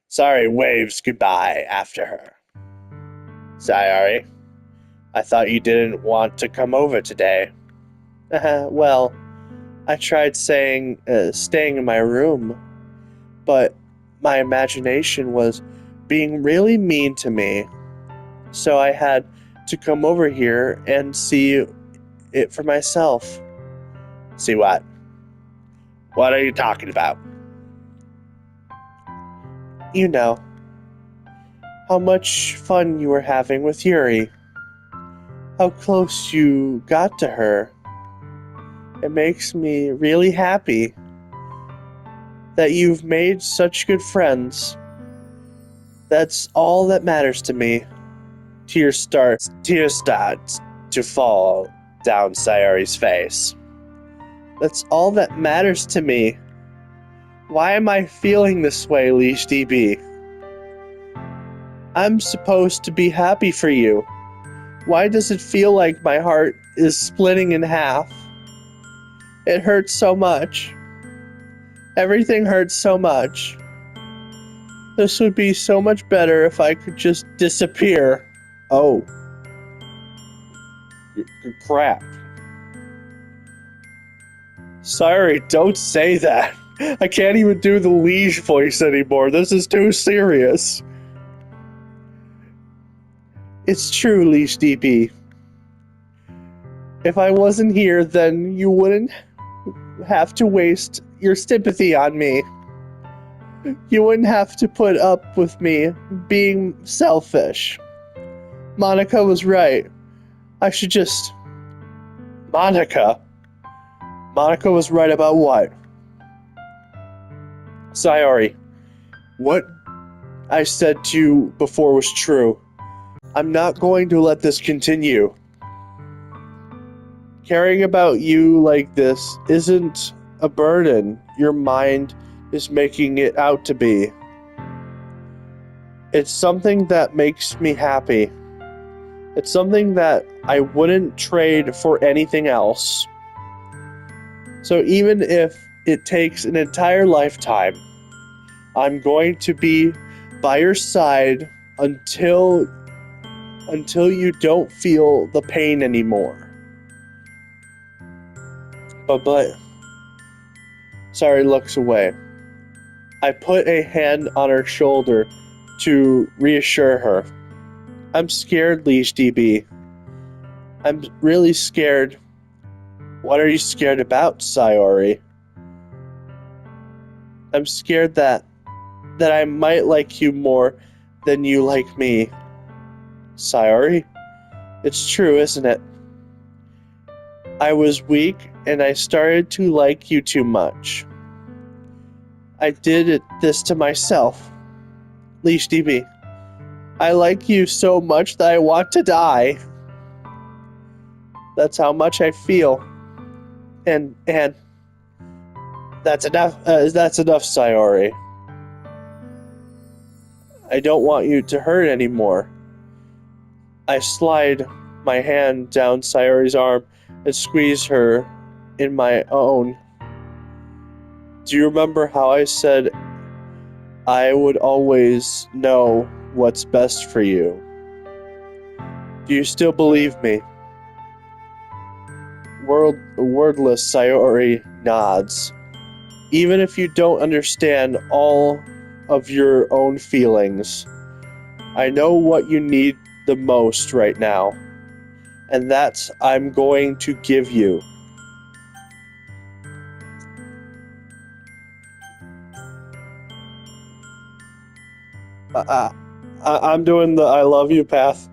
[SPEAKER 2] Sorry waves goodbye after her. Sayori, I thought you didn't want to come over today. Well, I tried staying in my room, but my imagination was being really mean to me. So I had to come over here and see it for myself. See what? What are you talking about? You know, how much fun you were having with Yuri. How close you got to her. It makes me really happy that you've made such good friends. That's all that matters to me. Tears start to fall down Sayori's face. That's all that matters to me. Why am I feeling this way, Liege DB? I'm supposed to be happy for you. Why does it feel like my heart is splitting in half? It hurts so much. Everything hurts so much. This would be so much better if I could just disappear. Oh. Crap. Sorry, don't say that. I can't even do the liege voice anymore. This is too serious. It's true, Liege DB. If I wasn't here, then you wouldn't have to waste your sympathy on me. You wouldn't have to put up with me being selfish. Monica was right. I should just... Monica? Monica was right about what? Sayori, what I said to you before was true. I'm not going to let this continue. Caring about you like this isn't a burden your mind is making it out to be. It's something that makes me happy. It's something that I wouldn't trade for anything else. So even if it takes an entire lifetime, I'm going to be by your side until you don't feel the pain anymore. But Sayori looks away. I put a hand on her shoulder to reassure her. I'm scared, Leash DB. I'm really scared. What are you scared about, Sayori? I'm scared that I might like you more than you like me. Sayori? It's true, isn't it? I was weak and I started to like you too much. I did this to myself. Leash DB. I like you so much that I want to die. That's how much I feel. And that's enough. That's enough, Sayori. I don't want you to hurt anymore. I slide my hand down Sayori's arm and squeeze her in my own. Do you remember how I said I would always know what's best for you? Do you still believe me? Wordless Sayori nods. Even if you don't understand all of your own feelings, I know what you need the most right now, and that's I'm going to give you. I'm doing the I love you path.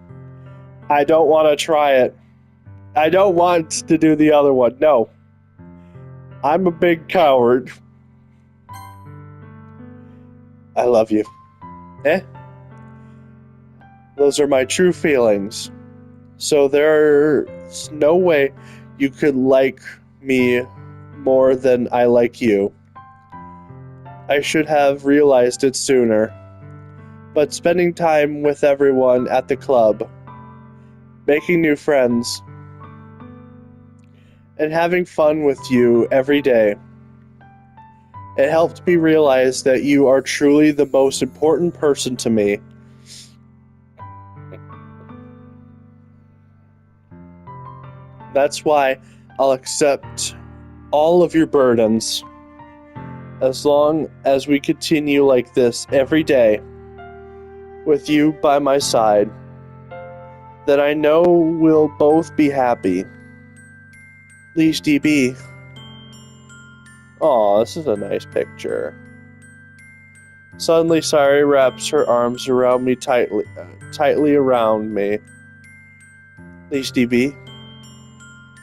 [SPEAKER 2] I don't want to try it. I don't want to do the other one. No. I'm a big coward. I love you. Eh? Those are my true feelings. So there's no way you could like me more than I like you. I should have realized it sooner. But spending time with everyone at the club, making new friends, and having fun with you every day, it helped me realize that you are truly the most important person to me. That's why I'll accept all of your burdens as long as we continue like this every day with you by my side. That I know we'll both be happy. Leash DB. Aw, this is a nice picture. Suddenly, Sayori wraps her arms around me tightly around me. Leash DB,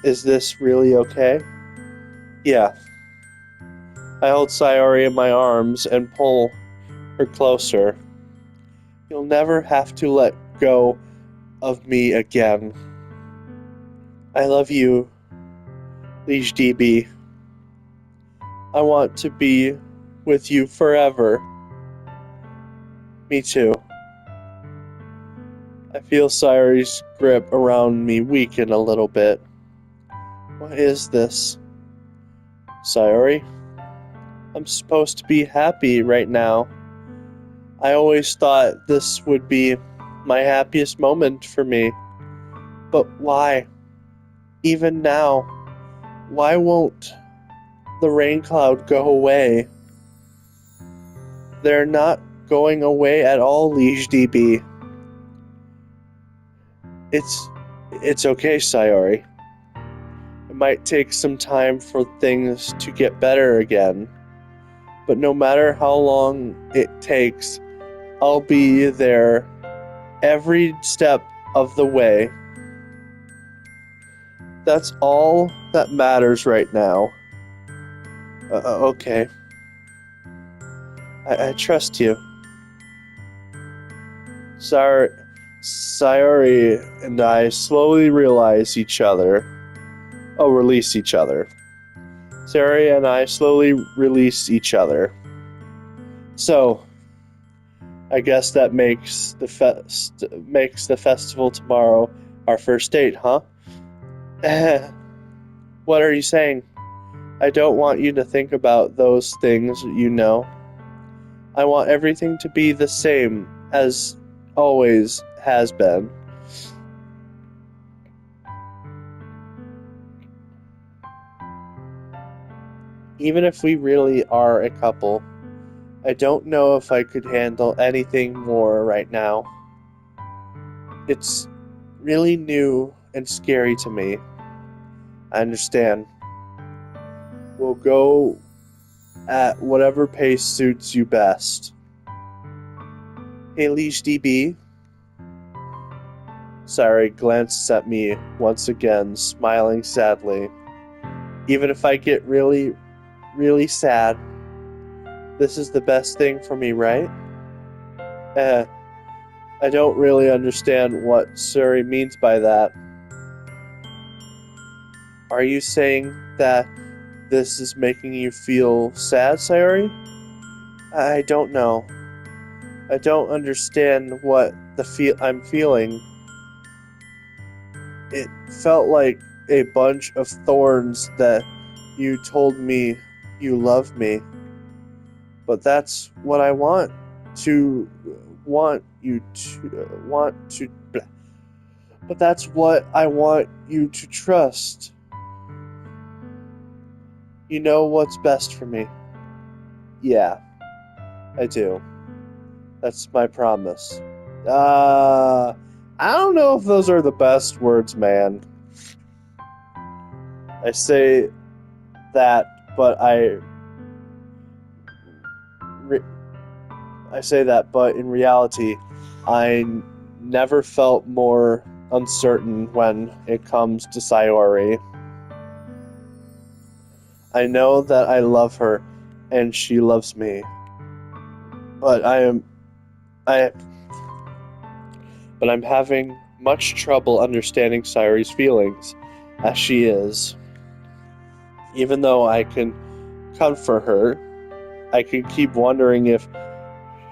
[SPEAKER 2] is this really okay? Yeah. I hold Sayori in my arms and pull her closer. You'll never have to let go of me again. I love you, Leash DB. I want to be with you forever. Me too. I feel Sayori's grip around me weaken a little bit. What is this? Sayori? I'm supposed to be happy right now. I always thought this would be my happiest moment for me. But why? Even now, why won't the rain cloud go away? They're not going away at all, Leash DB. It's okay, Sayori. It might take some time for things to get better again. But no matter how long it takes, I'll be there every step of the way. That's all that matters right now. Okay. I trust you. Sayori and I slowly release each other. Release each other. Sayori and I slowly release each other. So, I guess that makes the festival tomorrow our first date, huh? What are you saying? I don't want you to think about those things, you know. I want everything to be the same as always has been. Even if we really are a couple, I don't know if I could handle anything more right now. It's really new and scary to me. I understand. We'll go at whatever pace suits you best. Hey, Leash DB. Sari glances at me once again, smiling sadly. Even if I get really, really sad, this is the best thing for me, right? Eh, I don't really understand what Suri means by that. Are you saying that this is making you feel sad, Sayori? I don't know. I don't understand what I'm feeling. It felt like a bunch of thorns that you told me you love me. But that's what I to want to blah. But that's what I want you to trust. You know what's best for me. Yeah, I do. That's my promise. I don't know if those are the best words, man. I say that, but re- I say that, but in reality, I never felt more uncertain when it comes to Sayori. I know that I love her, and she loves me, but I, but I'm having much trouble understanding Sayori's feelings, as she is. Even though I can comfort her, I can keep wondering if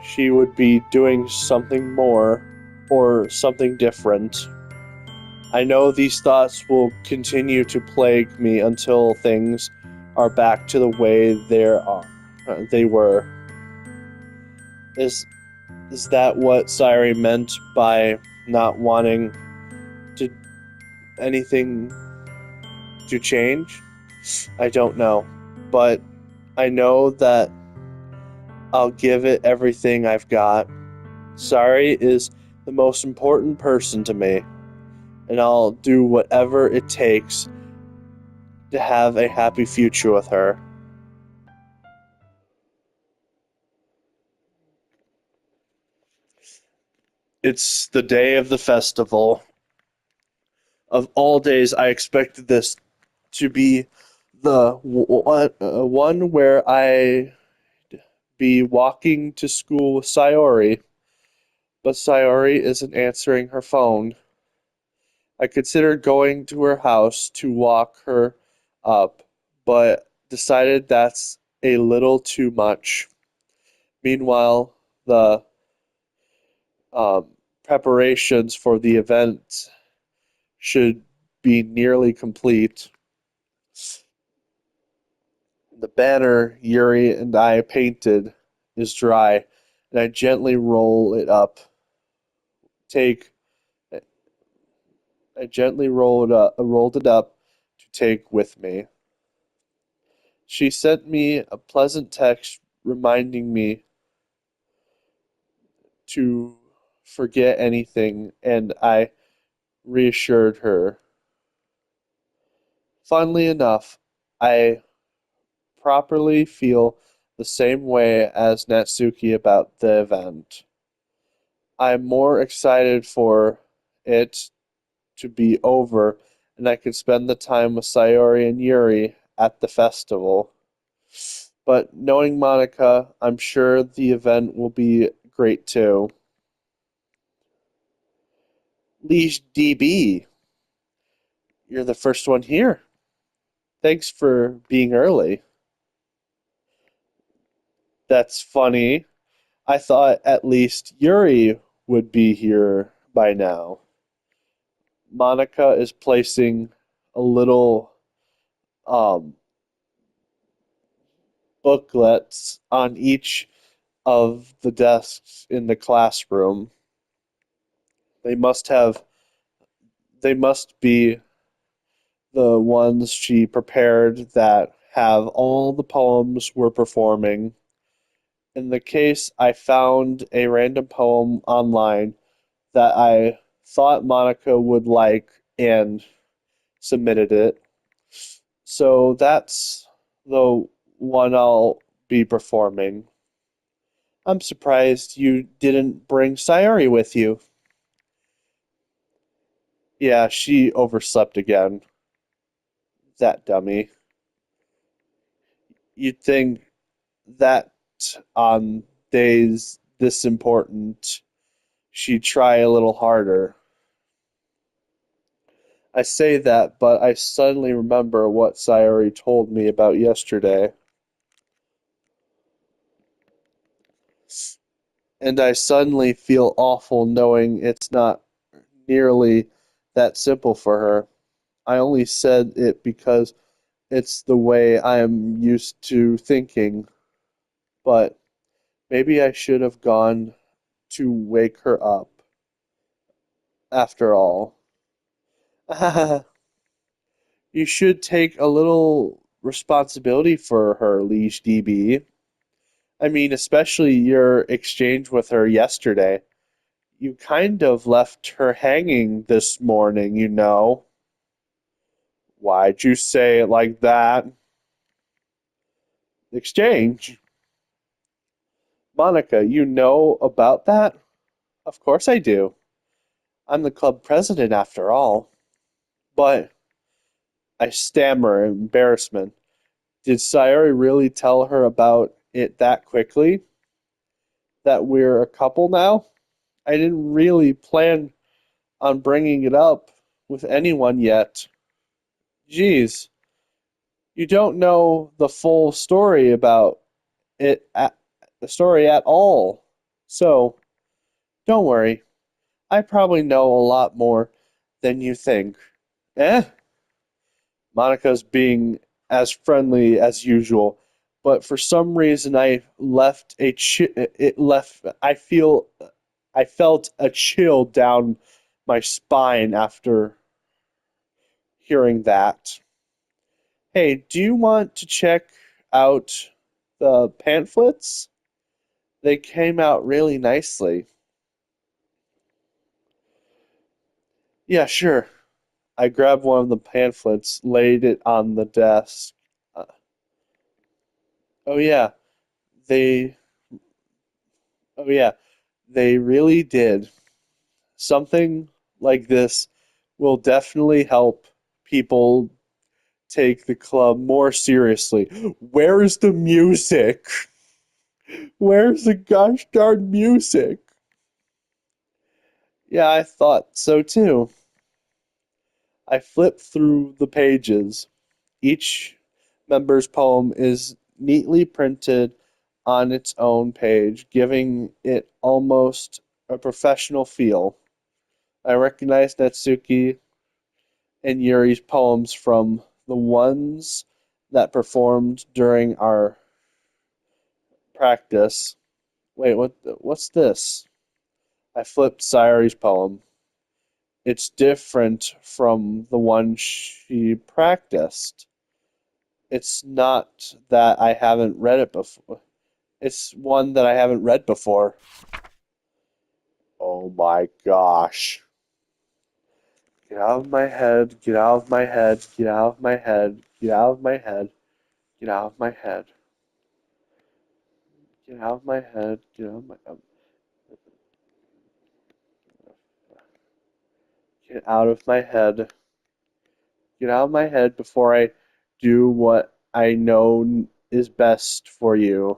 [SPEAKER 2] she would be doing something more or something different. I know these thoughts will continue to plague me until things are back to the way they were. Is is that what Sayori meant by not wanting to anything to change? I don't know, but I know that I'll give it everything I've got. Sari is the most important person to me, and I'll do whatever it takes to have a happy future with her. It's the day of the festival. Of all days, I expected this to be the one where I be walking to school with Sayori, but Sayori isn't answering her phone. I considered going to her house to walk her up, but decided that's a little too much. Meanwhile, the preparations for the event should be nearly complete. The banner Yuri and I painted is dry, and I gently roll it up. Take I gently rolled it up to take with me. She sent me a pleasant text reminding me to forget anything, and I reassured her. Funnily enough, I properly feel the same way as Natsuki about the event. I'm more excited for it to be over and I can spend the time with Sayori and Yuri at the festival.
[SPEAKER 3] But knowing Monica, I'm sure the event will be great too. Leash DB, you're the first one here. Thanks for being early. That's funny. I thought at least Yuri would be here by now. Monica is placing a little um, booklets on each of the desks in the classroom. They must have they must be the ones she prepared that have all the poems we're performing. In the case, I found a random poem online that I thought Monica would like and submitted it. So that's the one I'll be performing. I'm surprised you didn't bring Sayori with you. Yeah, she overslept again. That dummy. You'd think that on days this important, she'd try a little harder. I say that, but I suddenly remember what Sayori told me about yesterday. And I suddenly feel awful knowing it's not nearly that simple for her. I only said it because it's the way I am used to thinking, but maybe I should have gone to wake her up after all. You should take a little responsibility for her, Leash DB. I mean, especially your exchange with her yesterday. You kind of left her hanging this morning, you know. Why'd you say it like that? Exchange? Monica, you know about that? Of course I do. I'm the club president after all. But I stammer in embarrassment. Did Sayori really tell her about it that quickly? That we're a couple now? I didn't really plan on bringing it up with anyone yet. Geez, you don't know the full story about it at, the story at all. So, don't worry. I probably know a lot more than you think. Eh? Monica's being as friendly as usual, but for some reason I felt a chill down my spine after hearing that. Hey, do you want to check out the pamphlets? They came out really nicely. Yeah, sure. I grabbed one of the pamphlets, laid it on the desk. Uh, oh yeah, they oh yeah, they really did. Something like this will definitely help people take the club more seriously. Where's the music? Where's the gosh darn music? Yeah, I thought so too. I flipped through the pages. Each member's poem is neatly printed on its own page, giving it almost a professional feel. I recognized Natsuki and Yuri's poems from the ones that performed during our practice. Wait, what's this? I flipped Sayori's poem. It's different from the one she practiced. It's not that I haven't read it before. It's one that I haven't read before. Oh my gosh. Get out of my head, get out of my head, get out of my head, get out of my head, get out of my head, get out of my head, get out of my get out of my head, get out of my head before I do what I know is best for you.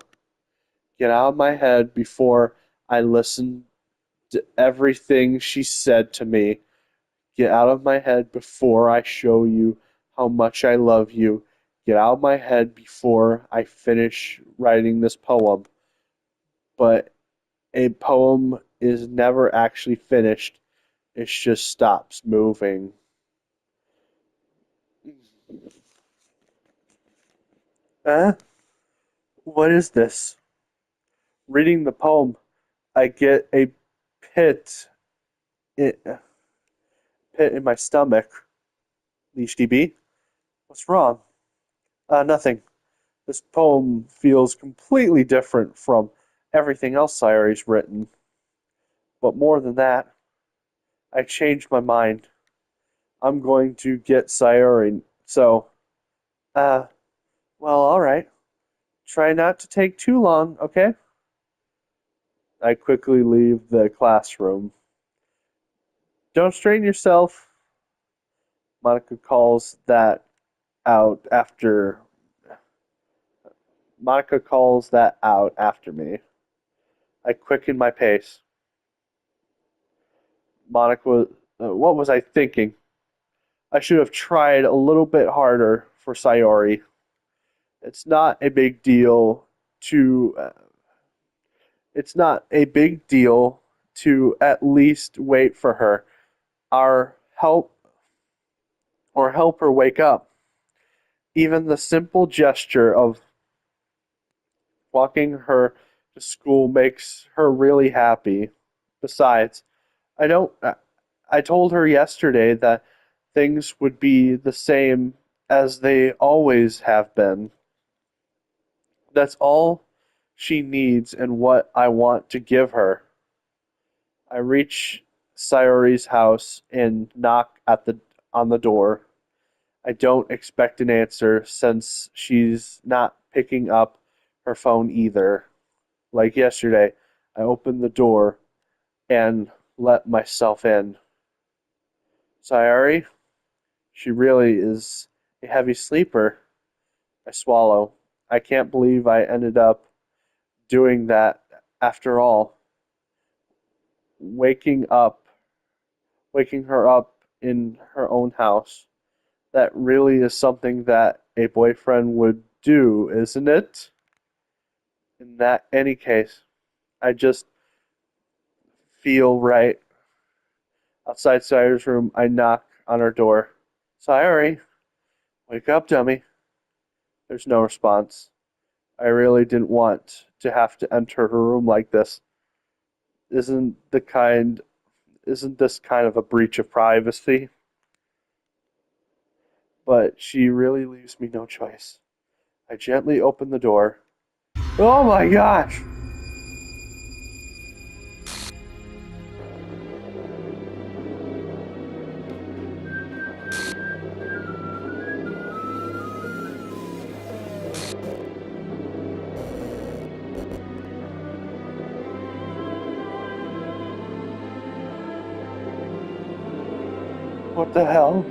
[SPEAKER 3] Get out of my head before I listen to everything she said to me. Get out of my head before I show you how much I love you. Get out of my head before I finish writing this poem. But a poem is never actually finished, it just stops moving. Huh? What is this? Reading the poem, I get a pit, pit in my stomach. Leash DB? What's wrong? Nothing. This poem feels completely different from everything else Sayori's written. But more than that, I changed my mind. I'm going to get Sayori. So, uh, well, alright. Try not to take too long, okay? I quickly leave the classroom. Don't strain yourself. Monica calls that out after. Monica calls that out after me. I quicken my pace. Monica, what was I thinking? I should have tried a little bit harder for Sayori. It's not a big deal to. It's not a big deal to at least wait for her. Our help or help her wake up. Even the simple gesture of walking her to school makes her really happy. Besides, I don't. I told her yesterday that things would be the same as they always have been. That's all she needs and what I want to give her. I reach Sayori's house and knock on the door. I don't expect an answer since she's not picking up her phone either. Like yesterday, I opened the door and let myself in. Sayori, she really is a heavy sleeper. I swallow. I can't believe I ended up doing that after all. Waking up, waking her up in her own house. That really is something that a boyfriend would do, isn't it? In that any case, I just feel right. Outside Sayori's room, I knock on her door. Sayori, wake up, dummy. There's no response. I really didn't want to have to enter her room like this. Isn't the kind isn't this kind of a breach of privacy? But she really leaves me no choice. I gently open the door. Oh my gosh! What the hell?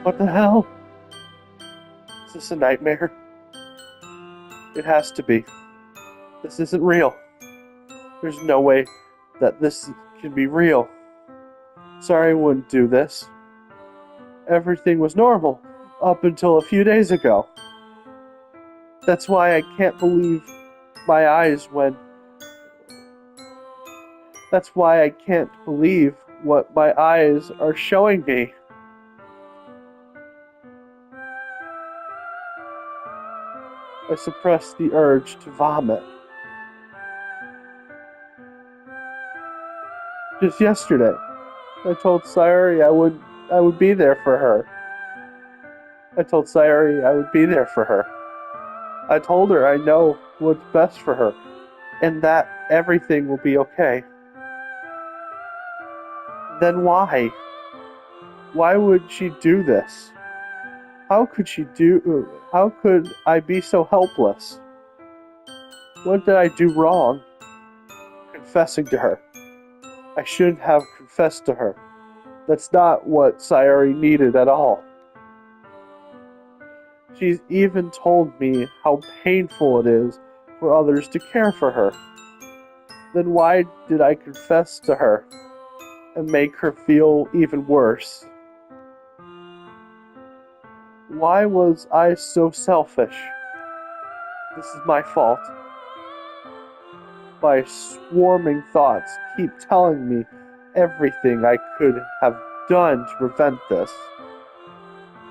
[SPEAKER 3] What the hell? Is this a nightmare? It has to be. This isn't real. There's no way that this can be real. Sorry I wouldn't do this. Everything was normal up until a few days ago. That's why I can't believe my eyes when. That's why I can't believe what my eyes are showing me. I suppress the urge to vomit. Just yesterday, I told Sayori I would be there for her. I told Sayori I would be there for her. I told her I know what's best for her and that everything will be okay. Then why? Why would she do this? How could I be so helpless? What did I do wrong? Confessing to her. I shouldn't have confessed to her. That's not what Sayori needed at all. She's even told me how painful it is for others to care for her. Then why did I confess to her and make her feel even worse? Why was I so selfish? This is my fault. My swarming thoughts keep telling me everything I could have done to prevent this.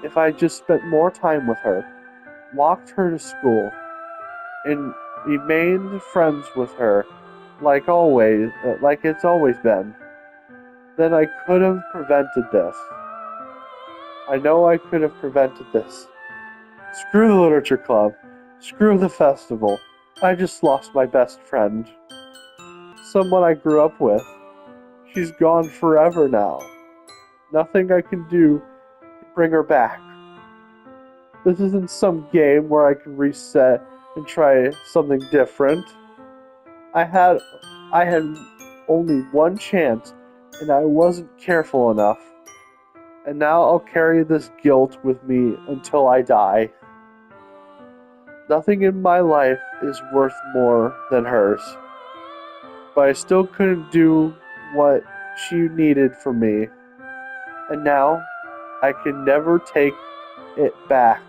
[SPEAKER 3] If I just spent more time with her, walked her to school, and remained friends with her like it's always been, then I could have prevented this. I know I could have prevented this. Screw the literature club. Screw the festival. I just lost my best friend. Someone I grew up with. She's gone forever now. Nothing I can do to bring her back. This isn't some game where I can reset and try something different. I had only one chance and I wasn't careful enough. And now I'll carry this guilt with me until I die. Nothing in my life is worth more than hers. But I still couldn't do what she needed from me. And now I can never take it back.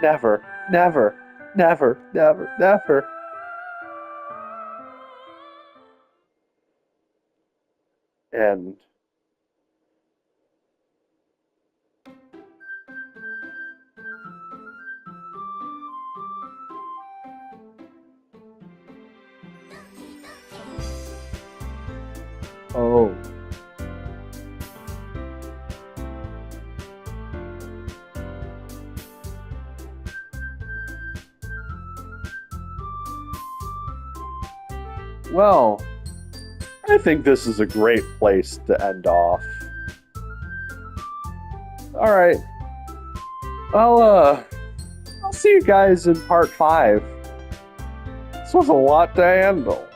[SPEAKER 3] Never, never, never, never, never. And oh. Well, I think this is a great place to end off. Alright. I'll see you guys in part 5. This was a lot to handle.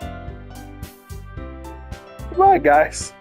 [SPEAKER 3] Goodbye, guys.